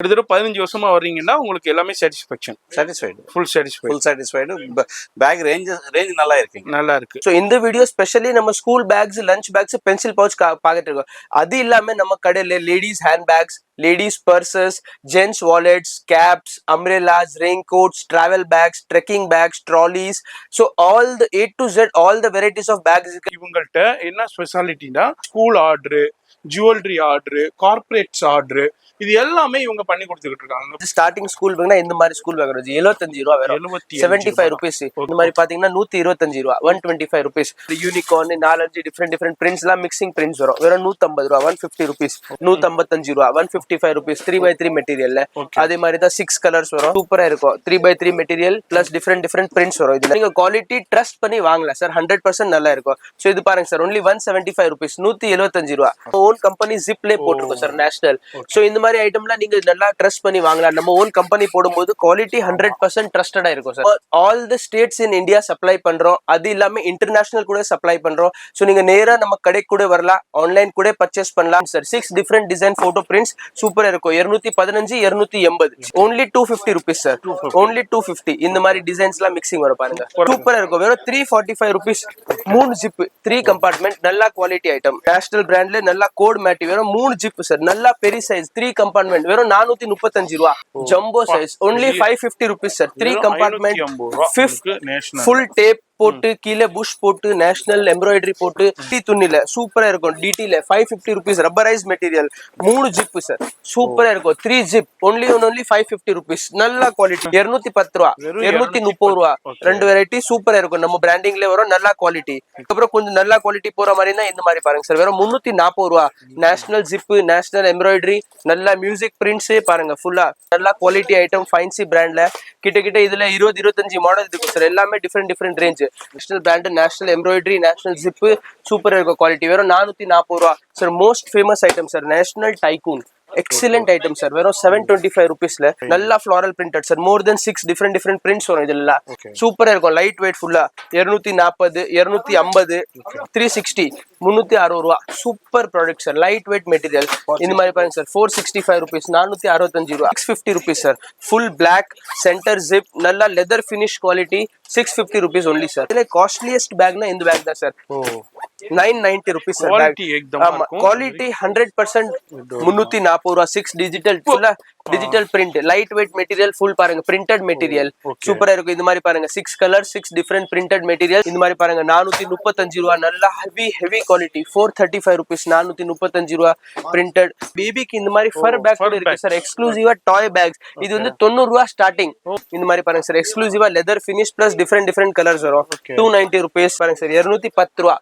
கிட்டத்தட்ட 15 வருஷமா வர்றீங்கன்னா உங்களுக்கு எல்லாமே ஃபுல் சாட்டிஸ்ஃபைடு. பேக் ரேஞ்ச் நல்லா இருக்குங்க, நல்லா இருக்கு. ஸோ இந்த வீடியோ ஸ்பெஷலி நம்ம school bags, lunch bags, pencil pouch பார்த்துட்டு இருக்கோம். அது இல்லாம நம்ம கடையில் ladies handbags, ladies purses, gents wallets, caps, umbrellas, raincoats, travel bags, trekking bags, trolleys, so all the A to Z, all the varieties of bags. இவங்கள்ட்ட என்ன ஸ்பெஷாலிட்டினா school order, jewellery order, corporates order, இது எல்லாமே இவங்க பண்ணி கொடுத்துக்கிட்டு இருக்காங்க. Starting school பேக்னா இந்த மாதிரி ஸ்கூல் பேக் வரும் 75 ரூபா வரும், 75 ருபீஸ். இந்த மாதிரி பாத்தீங்கன்னா 125 ரூபா, 125 ருபீஸ். யூனிகார்ன் 4-5 டிஃப்ரெண்ட் பிரிண்ட்ஸ் எல்லாம் மிக்சிங் பிரிண்ட்ஸ் வரும், வெறும் 150 ரூபா, 150 ருபீஸ், 155 ரூபா, 155 ருபீஸ். 3x3 மெட்டீரியல்ல அதே மாதிரி தான் 6 கலர்ஸ் வரும், சூப்பரா இருக்கும். 3x3 material plus different prints வரும். இது நீங்க குவாலிட்டி ட்ரஸ்ட் பண்ணி வாங்கலாம் சார், 100% நல்லா இருக்கும். ஸோ இது பாருங்க சார், ஒன்லி 175 ருபீஸ், 175 ரூபா. ஓன் கம்பெனி ஜிப்லே போட்டிருக்கோம் சார், நேஷனல். ஸோ இந்த மாதிரி ஐட்டம்லாம் நீங்க நல்லா ட்ரஸ்ட் பண்ணி வாங்கலாம். நம்ம ஓன் கம்பெனி போடும்போது குவாலிட்டி 100% ட்ரஸ்டடா இருக்கும் sir. All the states in India supply பண்றோம், அது இல்லாம இன்டர்நேஷனல் கூட சப்ளை பண்றோம். ஸோ நீங்க நேரா நம்ம கடைக்கு கூட வரலாம், ஆன்லைன் கூட பர்ச்சேஸ் பண்ணலாம் sir. 6 different design photo prints சூப்பரா இருக்கும். 215, 280, ஓன்லி 250 ருபீஸ் சார், ஓன்லி 250. இந்த மாதிரி டிசைன்ஸ் எல்லாம் மிக்சிங் வரும் பாருங்க, சூப்பரா இருக்கும். வெறும் 345 ருபீஸ். 3 ஜிப், 3 கம்பார்ட்மெண்ட், நல்ல குவாலிட்டி ஐட்டம். நேஷனல் பிராண்ட்ல நல்ல கோட் மேட்டி, வெறும் 3 ஜிப் சார், நல்ல பெரிய சைஸ், 3 கம்பார்ட்மெண்ட், வெறும் 435 ரூபா. Jumbo size, only 550 rupees sir. 3 compartment, 5th full tape போட்டு, கீழே புஷ் போட்டு, நேஷனல் எம்ப்ராய்டரி போட்டு, துணில சூப்பரா இருக்கும். டிடில 550 ருபீஸ், ரப்பரைஸ் மெட்டீரியல். 3 ஜிப் சார், சூப்பரா இருக்கும். 3 ஜிப், ஒன்லி 550 ருபீஸ். நல்ல குவாலிட்டி. 210 ரூபா, 230 ரூபா. 2 வெரைட்டி சூப்பரா இருக்கும். நம்ம பிராண்டிங்ல வரும், நல்ல குவாலிட்டி. அப்புறம் கொஞ்சம் நல்ல குவாலிட்டி போற மாதிரி தான் இந்த மாதிரி பாருங்க சார், வெறும் 340 ரூபா. நேஷனல் ஜிப், நேஷனல் எம்ப்ராய்டரி, நல்ல மியூசிக் பிரிண்ட்ஸ் பாருங்க, ஃபுல்லா நல்ல குவாலிட்டி ஐட்டம். ஃபைன்சி பிராண்ட்ல கிட்ட இதுல 20-25 மாடல் இருக்கு சார், எல்லாமே different range. National brand, national embroidery, national zip, சூப்பரா இருக்கும் குவாலிட்டி. வெறும் 440 ரூபா sir. Most famous item sir, national tycoon. Excellent item sir, வெறும் 725 ருபீஸ்ல. நல்லா floral printed sir, more than 6 different prints வரும் இதுல. சூப்பரா இருக்கும், லைட் வெயிட், ஃபுல்லா. 240, 250, 360, 360 ரூபா. Super product sir, light weight material. இந்த மாதிரி பாருங்க சார், 465 ருபீஸ், 465 ரூபா. 650 rupees sir, full black, centre zip, நல்லா leather finish quality. 650 rupees only sir. இதுல காஸ்ட்லியஸ்ட் பேக்னா இந்த பேக் தான் சார், 990 ருபீஸ் சார். ஆமா, குவாலிட்டி 100%. 340 ரூபா. 6 டிஜிட்டல், ஃபுல்லா digital print, light weight material, full பாருங்க பிரிண்டட் மெட்டீரியல். சூப்பரா இருக்கும். இந்த மாதிரி பாருங்க 6 கலர், 6 டிஃப்ரெண்ட் பிரிண்டட் மெட்டீரியல். இந்த மாதிரி பாருங்க 435 ரூபா. நல்லா ஹெவி குவாலிட்டி. 435 ருபீஸ், 435 ரூபா. பிரிண்டட் பேபிக்கு இந்த மாதிரி ஃபர் பேக் கூட இருக்கு சார், எக்ஸ்க்ளூசிவா டாய் பேக்ஸ். இது வந்து 90 ரூபா ஸ்டார்டிங். இந்த மாதிரி பாருங்க சார், எக்ஸ்க்ளூசிவா leather finish plus different colours வரும். 290 ருபீஸ் பாருங்க சார். 210 ரூபா.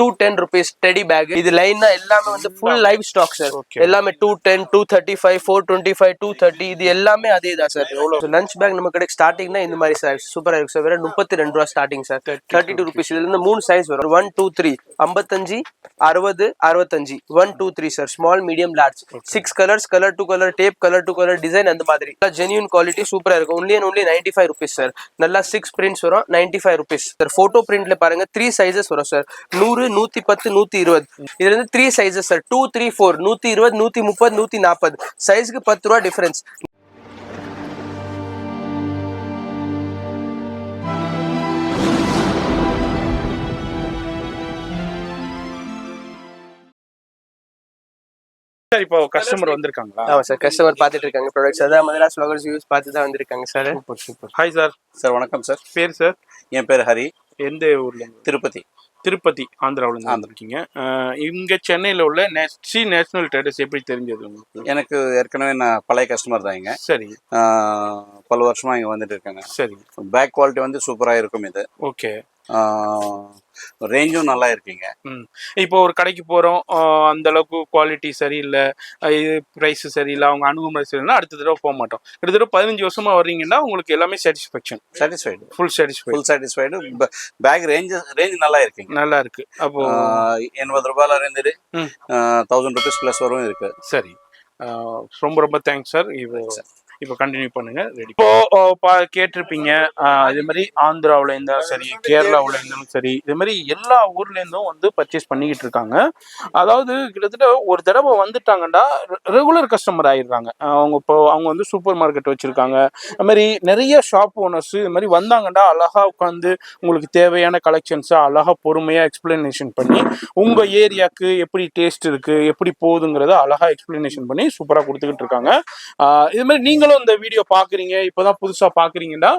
210 ருபீஸ் டெடி பேக். இது லைனா எல்லாமே வந்து ஃபுல் லைவ் ஸ்டாக் சார். எல்லாமே 210, 235, 425, 230, இது எல்லாமே அதே தான் சார். லஞ்ச் பேக் நம்ம கடை ஸ்டார்டிங்னா இந்த மாதிரி சார் சூப்பரா இருக்கு சார். வெறும் 32 ரூபா ஸ்டார்டிங் சார். 32 ருபீஸ். இதுல இருந்து 3 சைஸ் வரும், 1, 2, 3, 55, 60, 65, 1, 2, 3 sir. Small, medium, large. 6 colours, colour to colour tape, colour to colour design, அந்த மாதிரி ஜென்யூன் குவாலிட்டி சூப்பரா இருக்கும். Only 95 rupees sir. நல்லா 6 பிரிண்ட்ஸ் வரும், 95 ருபீஸ் சார். போட்டோ பிரிண்ட்ல பாருங்க 3 சைஸஸ் வரும் சார், 100, 110, 120. இதுல இருந்து 3 சைஸஸ் சார், 2, 3, 4, 120, 130, 140. சைஸ்க்கு 10 ரூபா டிஃபரன்ஸ். சார் இப்போ கஸ்டமர் வந்திருக்காங்களா? ஆமா சார், கஸ்டமர் பார்த்துட்டு இருக்காங்க ப்ராடக்ட்ஸ். அதான் மதராஸ் vloggers வியூஸ் பார்த்து தான் வந்திருக்காங்க sir. Super. Hi sir. Sir வணக்கம் சார். பேர் சார்? என் பேர் ஹரி. எந்த ஊர்ல? திருப்பதி, ஆந்திராவில இருந்து வந்திருக்கீங்க. இங்க சென்னையில உள்ள நேஷனல் ட்ரேடர்ஸ் எப்படி தெரிஞ்சது உங்களுக்கு? எனக்கு ஏற்கனவே நான் பழைய கஸ்டமர் தான் இங்க. சரி. பல வருஷமா இங்க வந்துட்டு இருக்காங்க. சரி. பேக் குவாலிட்டி வந்து சூப்பரா இருக்கும். இது ஓகே. ரேஞ்சும் நல்லா இருக்கீங்க. இப்போ ஒரு கடைக்கு போறோம், அந்த அளவுக்கு குவாலிட்டி சரியில்லை, இது பிரைஸ் சரியில்லை, அவங்க அணுகுமுறை சரியில்லைன்னா அடுத்த தடவை போக மாட்டோம். கிட்டத்தட்ட 15 வருஷமா வர்றீங்கன்னா உங்களுக்கு எல்லாமே ஃபுல் சாட்டிஸ்ஃபைடு. பேக் ரேஞ்ச் நல்லா இருக்கீங்க, நல்லா இருக்கு. அப்போ 80 ரூபாயில இருந்து 1000 ருபீஸ் பிளஸ் வரும் இருக்கு. சரி, ரொம்ப தேங்க்ஸ் சார். இப்போ கண்டினியூ பண்ணுங்க. ரெடி. இப்போ கேட்டிருப்பீங்க, இதே மாதிரி ஆந்திராவில் இருந்தாலும் சரி, கேரளாவில் இருந்தாலும் சரி, இதே மாதிரி எல்லா ஊர்லேருந்தும் வந்து பர்ச்சேஸ் பண்ணிக்கிட்டு இருக்காங்க. அதாவது கிட்டத்தட்ட ஒரு தடவை வந்துட்டாங்கன்னா ரெகுலர் கஸ்டமர் ஆயிடுறாங்க. அவங்க வந்து சூப்பர் மார்க்கெட் வச்சிருக்காங்க. அது மாதிரி நிறைய ஷாப் ஓனர்ஸ் இது மாதிரி வந்தாங்கன்னா அழகா உட்காந்து உங்களுக்கு தேவையான கலெக்ஷன்ஸை அழகா பொறுமையாக எக்ஸ்பிளனேஷன் பண்ணி உங்கள் ஏரியாவுக்கு எப்படி டேஸ்ட் இருக்குது, எப்படி போகுதுங்கிறத அழகா எக்ஸ்பிளனேஷன் பண்ணி சூப்பராக கொடுத்துக்கிட்டு இருக்காங்க. இது மாதிரி நீங்களும் இந்த வீடியோ பார்க்குறீங்க, இப்போதான் புதுசாக பார்க்குறீங்கன்னா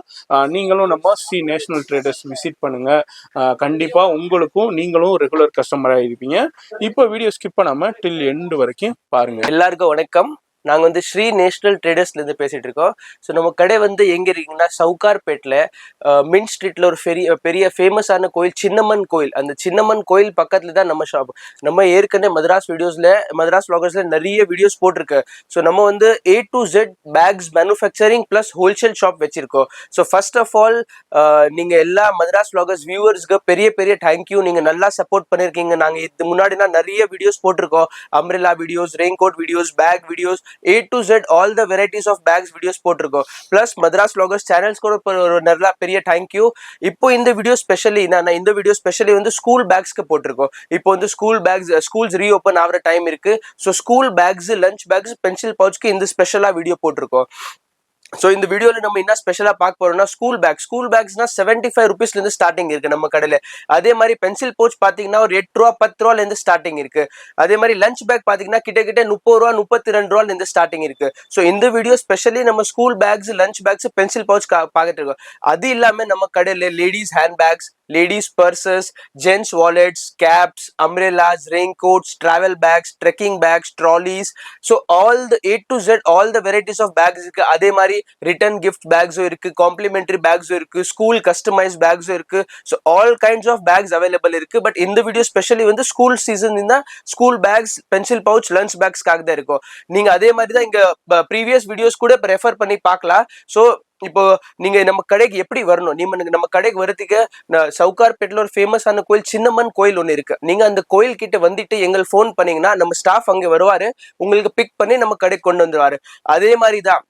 நீங்களும் நம்ம ஸ்ரீ நேஷனல் ட்ரேடர்ஸ் விசிட் பண்ணுங்க. கண்டிப்பாக உங்களுக்கும் நீங்களும் ரெகுலர் கஸ்டமராக இருப்பீங்க. இப்போ வீடியோ ஸ்கிப் பண்ணாமல் டில் எண்டு வரைக்கும் பாருங்க. எல்லாருக்கும் வணக்கம். நாங்கள் வந்து ஸ்ரீ நேஷனல் ட்ரேடர்ஸ்லேருந்து பேசிகிட்டு இருக்கோம். ஸோ நம்ம கடை வந்து எங்கே இருக்குங்கன்னா சவுகார்பேட்டில் மின் ஸ்ட்ரீட்டில் ஒரு பெரிய ஃபேமஸான கோயில் சின்னம்மன் கோயில். அந்த சின்னம்மன் கோயில் பக்கத்தில் தான் நம்ம ஷாப். நம்ம ஏற்கனவே மதராஸ் vloggers நிறைய வீடியோஸ் போட்டிருக்கு. ஸோ நம்ம வந்து A to Z bags manufacturing plus wholesale shop வச்சுருக்கோம். ஸோ ஃபர்ஸ்ட் ஆஃப் ஆல் நீங்கள் எல்லா மதராஸ் vloggers வியூவர்ஸ்க்கு பெரிய தேங்க்யூ. நீங்கள் நல்லா சப்போர்ட் பண்ணியிருக்கீங்க. நாங்கள் இது முன்னாடினா நிறைய வீடியோஸ் போட்டிருக்கோம். Umbrella videos, raincoat videos, bag videos, A to Z all the varieties of bags videos போட்டிருக்கோம். பிளஸ் மதராஸ் vloggers சேனல்ஸ் கூட ஒரு நல்ல பெரிய தேங்க்யூ. இப்போ இந்த வீடியோ ஸ்பெஷலி இந்த வீடியோ ஸ்பெஷலி வந்து ஸ்கூல் பேக்ஸ்க்கு போட்டிருக்கோம். இப்போ வந்து ஸ்கூல்ஸ் ரீஓப்பன் ஆகிற டைம் இருக்கு. So school bags, lunch bags, pencil பவுச்க்கு இந்த ஸ்பெஷலா வீடியோ போட்டிருக்கோம். ஸோ இந்த வீடியோவில் நம்ம என்ன ஸ்பெஷலாக பார்க்க போறோம்னா ஸ்கூல் பேக்ஸ்னா 75 rupeesலேருந்து ஸ்டார்டிங் இருக்கு நம்ம கடையில். அதே மாதிரி பென்சில் பவுச் பார்த்தீங்கன்னா ஒரு 8 ரூபா 10 ரூபாலேருந்து ஸ்டார்டிங் இருக்கு. அதே மாதிரி லஞ்ச் பேக் பார்த்தீங்கன்னா கிட்ட 30 ரூபா 32 ரூபாலேருந்து ஸ்டார்டிங் இருக்கு. ஸோ இந்த வீடியோ ஸ்பெஷலி நம்ம school bags, lunch bags, pencil pouch பார்த்துட்டு இருக்கோம். அது இல்லாமல் நம்ம கடையில் ladies hand bags, ladies purses, gents wallets, caps, umbrellas, raincoats, travel bags, trekking bags, trolleys. So all the A to Z all the varieties of bags இருக்கு. அதே மாதிரி return gift bags இருக்கு, complimentary bags இருக்கு, school customized bags இருக்கு. So all kinds of bags available இருக்கு. But இந்த video specially வந்து school season தான் school bags, pencil pouch, lunch பேக்ஸ்க்காக தான் இருக்கும். நீங்க அதே மாதிரி தான் இங்க ப்ரீவியஸ் வீடியோஸ் கூட ரெஃபர் பண்ணி பார்க்கலாம். ஸோ இப்போ நீங்க நம்ம கடைக்கு எப்படி வரணும்? நம்ம கடைக்கு வரதுக்கு சவுகார்பேட்ல ஒரு ஃபேமஸான கோயில் சின்னம்மன் கோயில் ஒன்று இருக்கு. நீங்க அந்த கோயில் கிட்ட வந்துட்டு எங்களுக்கு ஃபோன் பண்ணீங்கன்னா நம்ம ஸ்டாஃப் அங்கே வருவாரு, உங்களுக்கு பிக் பண்ணி நம்ம கடைக்கு கொண்டு வந்துருவாரு. அதே மாதிரி தான்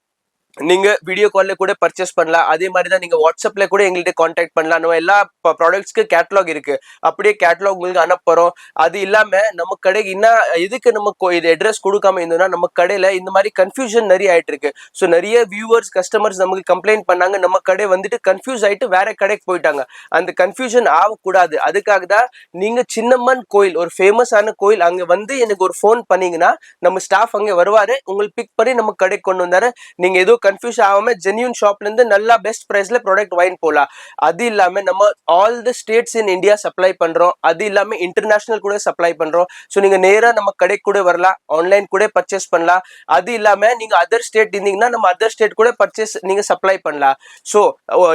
நீங்க வீடியோ கால்ல கூட பர்ச்சேஸ் பண்ணலாம். அதே மாதிரி தான் நீங்க வாட்ஸ்அப்ல கூட எங்கள்கிட்ட கான்டாக்ட் பண்ணலாம். நம்ம எல்லா ப்ராடக்ட்ஸ்க்கு கேட்டலாக் இருக்கு. அப்படியே கேட்டலாக் உங்களுக்கு அனுப்புறோம். அது இல்லாம நம்ம கடைக்கு என்ன எதுக்கு நம்ம இது அட்ரஸ் கொடுக்காம இருந்தோம்னா நம்ம கடையில இந்த மாதிரி கன்ஃபியூஷன் நிறைய ஆயிட்டு இருக்கு. ஸோ நிறைய வியூவர்ஸ், கஸ்டமர்ஸ் நமக்கு கம்ப்ளைண்ட் பண்ணாங்க, நம்ம கடை வந்துட்டு கன்ஃபியூஸ் ஆயிட்டு வேற கடைக்கு போயிட்டாங்க. அந்த கன்ஃபியூஷன் ஆகக்கூடாது. அதுக்காக தான் நீங்க சின்னம்மன் கோயில் ஒரு ஃபேமஸான கோயில் அங்க வந்து எனக்கு ஒரு ஃபோன் பண்ணீங்கன்னா நம்ம ஸ்டாஃப் அங்கே வருவாரு, உங்களுக்கு பிக் பண்ணி நம்ம கடைக்கு கொண்டு வந்தாரு. நீங்க ஏதோ கன்ஃபியூஸ் ஆகாம ஜென்யூன் ஷாப்ல இருந்து நல்லா பெஸ்ட் பிரைஸ்ல ப்ராடக்ட் வாங்கி போகலாம். அது இல்லாம நம்ம all the states in India supply பண்றோம். அது இல்லாம இன்டர்நேஷனல் கூட சப்ளை பண்றோம். ஸோ நீங்க நேரா நம்ம கடைக்கு கூட வரலாம், ஆன்லைன் கூட பர்ச்சேஸ் பண்ணலாம். அது இல்லாம நீங்க அதர் ஸ்டேட் இருந்தீங்கன்னா நம்ம அதர் ஸ்டேட் கூட பர்ச்சேஸ் நீங்க சப்ளை பண்ணலாம். ஸோ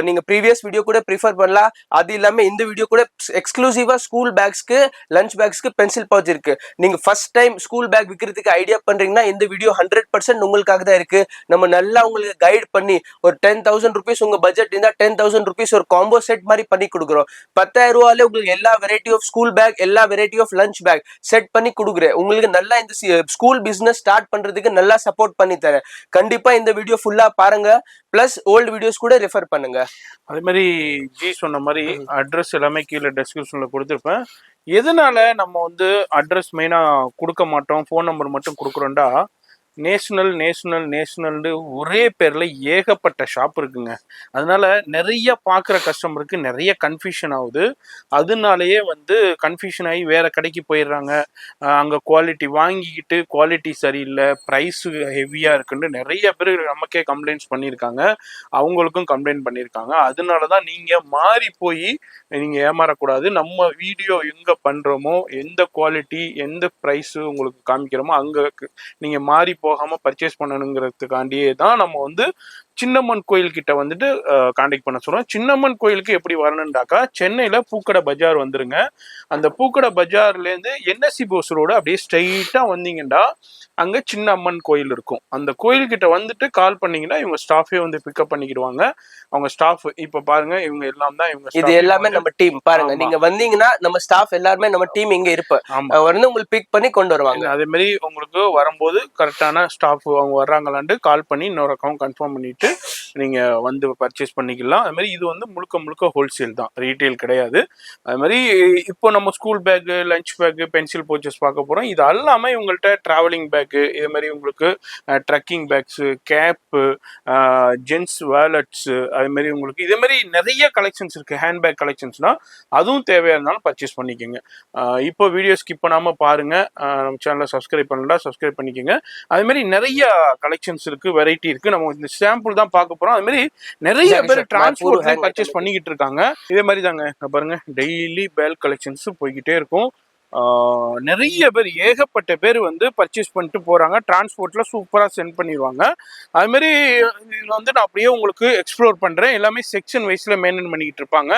நீங்க ப்ரீவியஸ் வீடியோ கூட ப்ரிஃபர் பண்ணலாம். அது இல்லாம இந்த வீடியோ கூட எக்ஸ்க்ளூசிவா ஸ்கூல் பேக்ஸ்க்கு, லஞ்ச் பேக்ஸ்க்கு, பென்சில் பவுச் இருக்கு. நீங்க ஃபர்ஸ்ட் டைம் ஸ்கூல் பேக் விற்கிறதுக்கு ஐடியா பண்றீங்கன்னா இந்த வீடியோ 100% உங்களுக்காக தான் இருக்கு. நம்ம நல்லா உங்களுக்கு கைட் பண்ணி ஒரு 10,000 rupees உங்க பட்ஜெட் இருந்தா 10,000 rupees ஒரு காம்போ செட் மாதிரி பண்ணி கொடுக்குறோம். 10,000 ரூபாயில உங்களுக்கு எல்லா வெரைட்டி ஆஃப் ஸ்கூல் பேக், எல்லா variety of lunch bag set பண்ணி கொடுக்குறேன். உங்களுக்கு நல்லா இந்த ஸ்கூல் பிசினஸ் ஸ்டார்ட் பண்றதுக்கு நல்லா சப்போர்ட் பண்ணி தரேன். கண்டிப்பா இந்த வீடியோ ஃபுல்லா பாருங்க. பிளஸ் ஓல்டு வீடியோஸ் கூட ரெஃபர் பண்ணுங்க. அதே மாதிரி ஜி சொன்ன மாதிரி அட்ரஸ் எல்லாமே கீழே டெஸ்கிரிப்ஷன்ல கொடுத்துருப்பேன். எதனால நம்ம வந்து அட்ரஸ் மெயினா கொடுக்க மாட்டோம், ஃபோன் நம்பர் மட்டும் கொடுக்குறோம்டா, நேஷனல்னு ஒரே பேர்ல ஏகப்பட்ட ஷாப் இருக்குங்க. அதனால நிறைய பார்க்குற கஸ்டமருக்கு நிறைய கன்ஃபியூஷன் ஆகுது. அதனாலயே வந்து கன்ஃபியூஷன் ஆகி வேற கடைக்கு போயிடுறாங்க. அங்கே குவாலிட்டி வாங்கிக்கிட்டு குவாலிட்டி சரியில்லை, ப்ரைஸு ஹெவியாக இருக்குன்னு நிறைய பேர் நமக்கே கம்ப்ளைண்ட்ஸ் பண்ணியிருக்காங்க, அவங்களுக்கும் கம்ப்ளைண்ட் பண்ணியிருக்காங்க. அதனால தான் நீங்கள் மாறி போய் நீங்கள் ஏமாறக்கூடாது. நம்ம வீடியோ எங்கே பண்ணுறோமோ, எந்த குவாலிட்டி எந்த ப்ரைஸு உங்களுக்கு காமிக்கிறோமோ அங்கே நீங்கள் மாறி போகாமல் பர்ச்சேஸ் பண்ணணுங்கிறதுக்காண்டியே தான் நம்ம வந்து சின்னம்மன் கோயில் கிட்ட வந்துட்டு காண்டாக்ட் பண்ண சொல்றோம். சின்னம்மன் கோயிலுக்கு எப்படி வரணும்டாக்கா, சென்னையில பூக்கடை பஜார் வந்துருங்க. அந்த பூக்கடை பஜார்ல இருந்து என்எஸ்சி போஸ் ரோடு அப்படியே ஸ்ட்ரைட்டா வந்தீங்கன்னா அங்க சின்ன அம்மன் கோயில் இருக்கும். அந்த கோயில்கிட்ட வந்துட்டு கால் பண்ணீங்கன்னா இவங்க ஸ்டாஃபே வந்து பிக்கப் பண்ணிக்கிடுவாங்க. அவங்க ஸ்டாஃப் இப்ப பாருங்க, இவங்க எல்லாம் தான் இவங்க இது எல்லாமே நம்ம டீம். பாருங்க, நீங்க வந்தீங்கன்னா நம்ம ஸ்டாஃப் எல்லாருமே நம்ம டீம் இங்க இருப்போம், வந்து உங்களுக்கு பிக் பண்ணி கொண்டு வருவாங்க. அதே மாதிரி உங்களுக்கு வரும்போது கரெக்டான ஸ்டாஃப் அவங்க வர்றாங்களான்னு கால் பண்ணி இன்னொரு அக்கௌண்ட் கன்ஃபார்ம் பண்ணிட்டு நீங்க வந்து பர்ச்சேஸ் பண்ணிக்கலாம். அது மாதிரி இது வந்து முழுக்க முழுக்க ஹோல்சேல் தான், ரீட்டைல் கிடையாது. அது மாதிரி இப்போ நம்ம school bag, lunch bag, pencil purchase பார்க்க போறோம். இது எல்லாமே இவங்கள்ட்ட டிராவலிங் பேக்கு, இது மாதிரி உங்களுக்கு ட்ரக்கிங் பேக்ஸு, கேப்பு, ஜென்ஸ் வேலட்ஸு, அது மாதிரி உங்களுக்கு இதே மாதிரி நிறைய கலெக்ஷன்ஸ் இருக்கு. ஹேண்ட்பேக் கலெக்ஷன்ஸ்னா அதுவும் தேவையா இருந்தாலும் பர்ச்சேஸ் பண்ணிக்கோங்க. இப்போ வீடியோ ஸ்கிப் பண்ணாம பாருங்க. நம்ம சேனலை சப்ஸ்கிரைப் பண்ணலா சப்ஸ்கிரைப் பண்ணிக்கோங்க. அது மாதிரி நிறைய கலெக்ஷன்ஸ் இருக்கு, வெரைட்டி இருக்கு. நம்ம இந்த சாம்பிள் தான் பார்க்க போறோம். அது மாதிரி நிறைய பேர் டிரான்ஸ்போர்ட்ல பர்ச்சேஸ் பண்ணிக்கிட்டு இருக்காங்க. இதே மாதிரி தாங்க பாருங்க, டெய்லி பேல் கலெக்ஷன்ஸ் போய்கிட்டே இருக்கும். நிறைய பேர், ஏகப்பட்ட பேர் வந்து பர்ச்சேஸ் பண்ணிட்டு போறாங்க. டிரான்ஸ்போர்ட்ல சூப்பரா சென்ட் பண்ணிடுவாங்க. அது மாதிரி இது வந்து நான் அப்படியே உங்களுக்கு எக்ஸ்ப்ளோர் பண்றேன். எல்லாமே செக்ஷன் வைஸ்ல மெயின்டைன் பண்ணிக்கிட்டு இருப்பாங்க.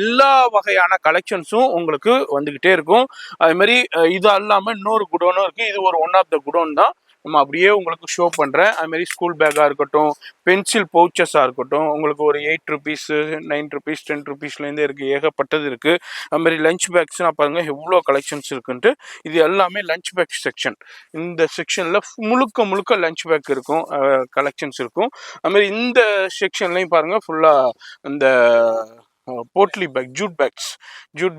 எல்லா வகையான கலெக்ஷன்ஸும் உங்களுக்கு வந்துகிட்டே இருக்கும். அது மாதிரி இது அல்லாம இன்னொரு குடோனும் இருக்கு. இது ஒரு ஒன் ஆஃப் த குடோன் தான். நம்ம அப்படியே உங்களுக்கு ஷோ பண்ணுறேன். அதுமாரி ஸ்கூல் பேக்காக இருக்கட்டும், பென்சில் பவுச்சஸாக இருக்கட்டும், உங்களுக்கு ஒரு 8 ருபீஸு, 9 ருபீஸ், 10 ருபீஸ்லேருந்தே இருக்குது, ஏகப்பட்டது இருக்குது. அதுமாரி லஞ்ச் பேக்ஸ்லாம் பாருங்கள் எவ்வளோ கலெக்ஷன்ஸ் இருக்குன்ட்டு. இது எல்லாமே லஞ்ச் பேக் செக்ஷன். இந்த செக்ஷனில் முழுக்க முழுக்க லஞ்ச் பேக் இருக்கும், கலெக்ஷன்ஸ் இருக்கும். அதுமாரி இந்த செக்ஷன்லையும் பாருங்கள் ஃபுல்லாக இந்த potli bag, jute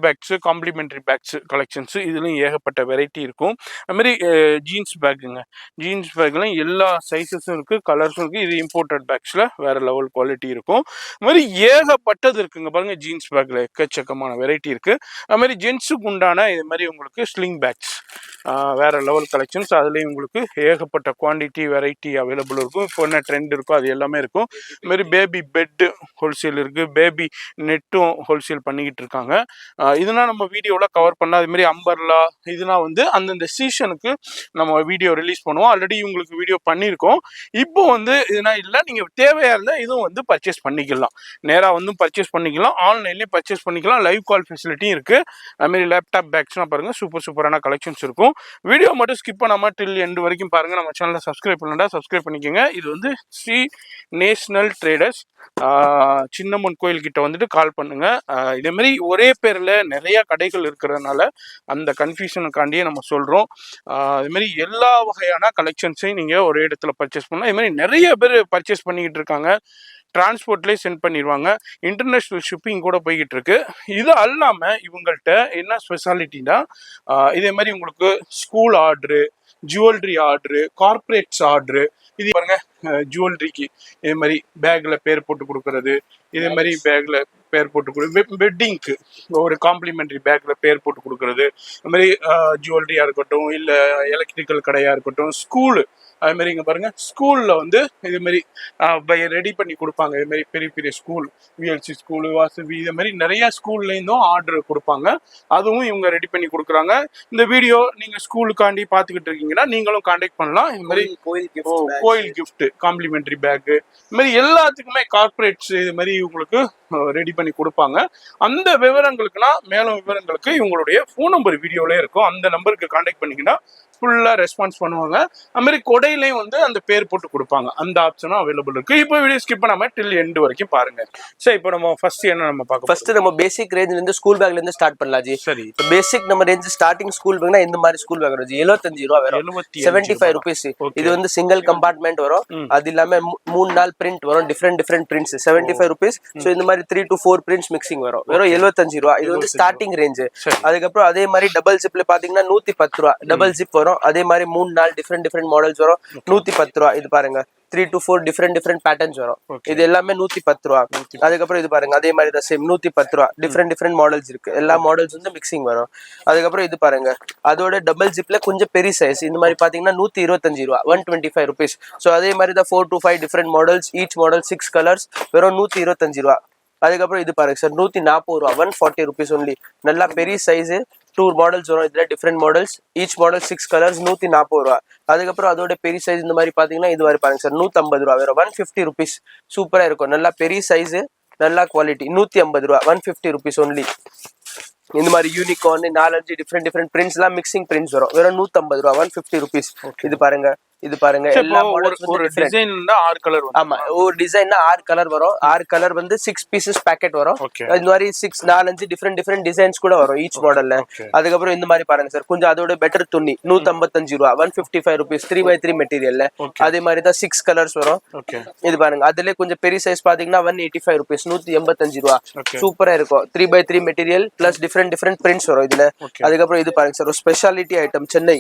bags, complimentary bags collections, இதுலேயும் ஏகப்பட்ட வெரைட்டி இருக்கும். அதுமாதிரி ஜீன்ஸ் பேக்குங்க, ஜீன்ஸ் பேக்லாம் எல்லா சைஸஸும் இருக்குது, கலர்ஸும் இருக்குது. இது இம்போர்ட்டட் பேக்ஸில் வேறு லெவல் குவாலிட்டி இருக்கும். அதுமாதிரி ஏகப்பட்டது இருக்குங்க பாருங்கள். ஜீன்ஸ் பேக்கில் எக்கச்சக்கமான வெரைட்டி இருக்குது. அதுமாதிரி ஜென்ஸுக்கு உண்டான இது மாதிரி உங்களுக்கு ஸ்லிங் பேக்ஸ், வேறு லெவல் கலெக்ஷன்ஸ். அதுலேயும் உங்களுக்கு ஏகப்பட்ட குவான்டிட்டி வெரைட்டி அவைலபிள் இருக்கும். இப்போ என்ன ட்ரெண்ட் இருக்கோ அது எல்லாமே இருக்கும். இதுமாதிரி பேபி பெட்டு ஹோல்சேல் இருக்குது, பேபி நெட்டும் ஹோல்சேல் பண்ணிக்கிட்டு இருக்காங்க. இதெல்லாம் நம்ம வீடியோவில் கவர் பண்ணால், அதுமாரி அம்பர்லா இதெல்லாம் வந்து அந்தந்த சீசனுக்கு நம்ம வீடியோ ரிலீஸ் பண்ணுவோம். ஆல்ரெடி உங்களுக்கு வீடியோ பண்ணியிருக்கோம். இப்போ வந்து இதெல்லாம் இல்லை, நீங்கள் தேவையாக இருந்தால் இதுவும் வந்து பர்ச்சேஸ் பண்ணிக்கலாம். நேராக வந்து பர்ச்சேஸ் பண்ணிக்கலாம், ஆன்லைன்லேயே பர்ச்சேஸ் பண்ணிக்கலாம். லைவ் கால் ஃபெசிலிட்டியும் இருக்குது. அதுமாரி லேப்டாப் பேக்ஸ்லாம் பாருங்கள், சூப்பரான கலெக்ஷன்ஸ் இருக்கும். வீடியோ மட்டும் ஸ்கிப் பண்ணாமல் டில் எண்டு வரைக்கும் பாருங்கள். நம்ம சேனலை சப்ஸ்கிரைப் பண்ணலா சப்ஸ்கிரைப் பண்ணிக்கோங்க. இது வந்து ஸ்ரீ நேஷனல் ட்ரேடர்ஸ், சின்னம்மன் கோயில் கிட்ட வந்துட்டு கால் பண்ணுங்க. இதே மாதிரி ஒரே பேர்ல நிறைய கடைகள் இருக்கிறதுனால அந்த கன்ஃபியூஷனுக்காண்டியே நம்ம சொல்றோம். இது மாதிரி எல்லா வகையான கலெக்ஷன்ஸையும் நீங்க ஒரே இடத்துல பர்ச்சேஸ் பண்ணலாம். இது மாதிரி நிறைய பேர் பர்ச்சேஸ் பண்ணிக்கிட்டு இருக்காங்க. டிரான்ஸ்போர்ட்லேயே சென்ட் பண்ணிடுவாங்க. இன்டர்நேஷ்னல் ஷிப்பிங் கூட போய்கிட்டு இருக்கு. இது அல்லாமல் இவங்கள்ட்ட என்ன ஸ்பெஷாலிட்டினா, இதே மாதிரி உங்களுக்கு school order, jewellery order, corporates order, இது பாருங்க ஜுவல்லரிக்கு இதே மாதிரி பேக்ல பேர் போட்டு கொடுக்கறது, இதே மாதிரி பேக்ல பேர் போட்டு கொடு, வெட்டிங்க்கு ஒரு காம்ப்ளிமெண்ட்ரி பேக்ல பேர் போட்டு கொடுக்கறது, அது மாதிரி ஜுவல்லரியா இருக்கட்டும், இல்லை எலக்ட்ரிக்கல் கடையா இருக்கட்டும், ஸ்கூலு அது மாதிரி இங்கே பாருங்க, ஸ்கூல்ல வந்து இது மாதிரி ரெடி பண்ணி கொடுப்பாங்க. இது மாதிரி பெரிய பெரிய ஸ்கூல், விஎல்சி ஸ்கூலு, வாசவி, இது மாதிரி நிறைய ஸ்கூல்லேருந்தும் ஆர்டர் கொடுப்பாங்க. அதுவும் இவங்க ரெடி பண்ணி கொடுக்குறாங்க. இந்த வீடியோ நீங்கள் ஸ்கூலுக்காண்டி பார்த்துக்கிட்டு இருக்கீங்கன்னா நீங்களும் கான்டாக்ட் பண்ணலாம். இது மாதிரி கோயில் கிஃப்ட், காம்ப்ளிமெண்ட்ரி பேக்கு, இது மாதிரி எல்லாத்துக்குமே கார்பரேட்ஸ் இது மாதிரி உங்களுக்கு ரெடி பண்ணி கொடுப்பாங்க. அந்த விவரங்களுக்குனா, மேலும் விவரங்களுக்கு இவங்களுடைய ஃபோன் நம்பர் வீடியோலே இருக்கும். அந்த நம்பருக்கு கான்டாக்ட் பண்ணிங்கன்னா ஃபுல்லாக ரெஸ்பான்ஸ் பண்ணுவாங்க. அது மாதிரி கொடையிலையும் வந்து அந்த பேர் போட்டு கொடுப்பாங்க. அந்த ஆப்ஷனும் அவைலபிள் இருக்கு. இப்போ வீடியோ ஸ்கிப் பண்ணாம டில் எண்டு வரைக்கும் பாருங்க. சரி, இப்போ நம்ம ஃபர்ஸ்ட் என்ன நம்ம பார்க்க, ஃபர்ஸ்ட் நம்ம பேசிக் ரேஞ்ச்ல இருந்து ஸ்கூல் பேக்ல இருந்து ஸ்டார்ட் பண்ணலாம் ஜி. சரி, பேசிக் நம்ம ரேஞ்ச் ஸ்டார்டிங் ஸ்கூல் பேக்னா இந்த மாதிரி ஸ்கூல் பேக் வரும் ஜி. 75 ரூபா வரும், 75 ருபீஸ். இது வந்து சிங்கிள் கம்பார்ட்மெண்ட் வரும். அது இல்லாம 3-4 பிரிண்ட் வரும், டிஃப்ரெண்ட் பிரிண்ட்ஸ், 75 ருபீஸ். ஸோ இந்த மாதிரி 3 to 4 பிரிண்ட்ஸ் மிக்சிங் வரும், வெறும் 75 ரூபா. இது வந்து ஸ்டார்டிங் ரேஞ்ச். அதுக்கப்புறம் அதே மாதிரி டபுள் ஜிப்ல பாத்தீங்கன்னா 110 ரூபா டபுள் ஜிப் வரும். அதே மாதிரி 3-4 டிஃப்ரெண்ட் மாடல்ஸ் வரும், 110 ரூபா. இது பாருங்க 3 to 4 டிஃப்ரெண்ட் பேட்டர்ன்ஸ் வரும். இது எல்லாமே 110 ரூபா. அதுக்கப்புறம் இது பாருங்க, அதே மாதிரி தான் சேம் 110 ரூபா. டிஃப்ரெண்ட் மாடல்ஸ் இருக்கு, எல்லா மாடல்ஸ் வந்து மிக்சிங் வரும். அதுக்கப்புறம் இது பாருங்க, அதோட டபுள் ஜிப்ல கொஞ்சம் பெரிய சைஸ். இந்த மாதிரி பாத்தீங்கன்னா 125 ரூபா, 125 ருபீஸ். ஸோ அதே மாதிரி தான் 4 to 5 different models, each model 6 colours, வெறும் 125 ரூபா. அதுக்கப்புறம் இது பாருங்க சார், 140 ரூபா, 140 ருபீஸ் ஒன்லி. நல்லா பெரிய சைஸ், டூ மாடல்ஸ் வரும் இதுல different models each model 6 colours 140 ரூபா அதுக்கப்புறம் அதோட பெரிய சைஸ் இந்த மாதிரி பாத்தீங்கன்னா இது மாதிரி பாருங்க சார் 150 ரூபா வெறும் 150 ருபீஸ் சூப்பரா இருக்கும் நல்லா பெரிய சைஸ் நல்லா குவாலிட்டி 150 ரூபா 150 ருபீஸ் ஒன்லி இந்த மாதிரி யூனிகார்ன் 4-5 டிஃப்ரெண்ட் பிரிண்ட்ஸ் எல்லாம் மிக்சிங் பிரிண்ட்ஸ் வரும் வெறும் 150 ரூபா 150 ருபீஸ் இது பாருங்க எல்லா மாடல்ஸ் ஒரு டிசைன்ல 6 கலர் வரும் ஆமா ஒரு டிசைன்னா 6 கலர் வரும் 6 கலர் வந்து 6 பீசஸ் பாக்கெட் வரும் இந்த மாதிரி 4-5 டிஃப்ரெண்ட் டிசைன்ஸ் கூட வரும் ஈச் மாடல்ல அதுக்கப்புறம் இந்த மாதிரி பாருங்க சார் கொஞ்சம் அதோட பெட்டர் துணி 155 ரூபா 155 ருபீஸ் 3x3 மெட்டீரியல்ல அதே மாதிரி தான் 6 கலர்ஸ் வரும் இது பாருங்க அதுல கொஞ்சம் பெரிய சைஸ் பாத்தீங்கன்னா 185 ருபீஸ் 185 ரூபா சூப்பரா இருக்கும் 3x3 material plus different prints வரும் இதுல அதுக்கப்புறம் இது பாருங்க சார் ஒரு ஸ்பெஷாலிட்டி ஐட்டம் சென்னை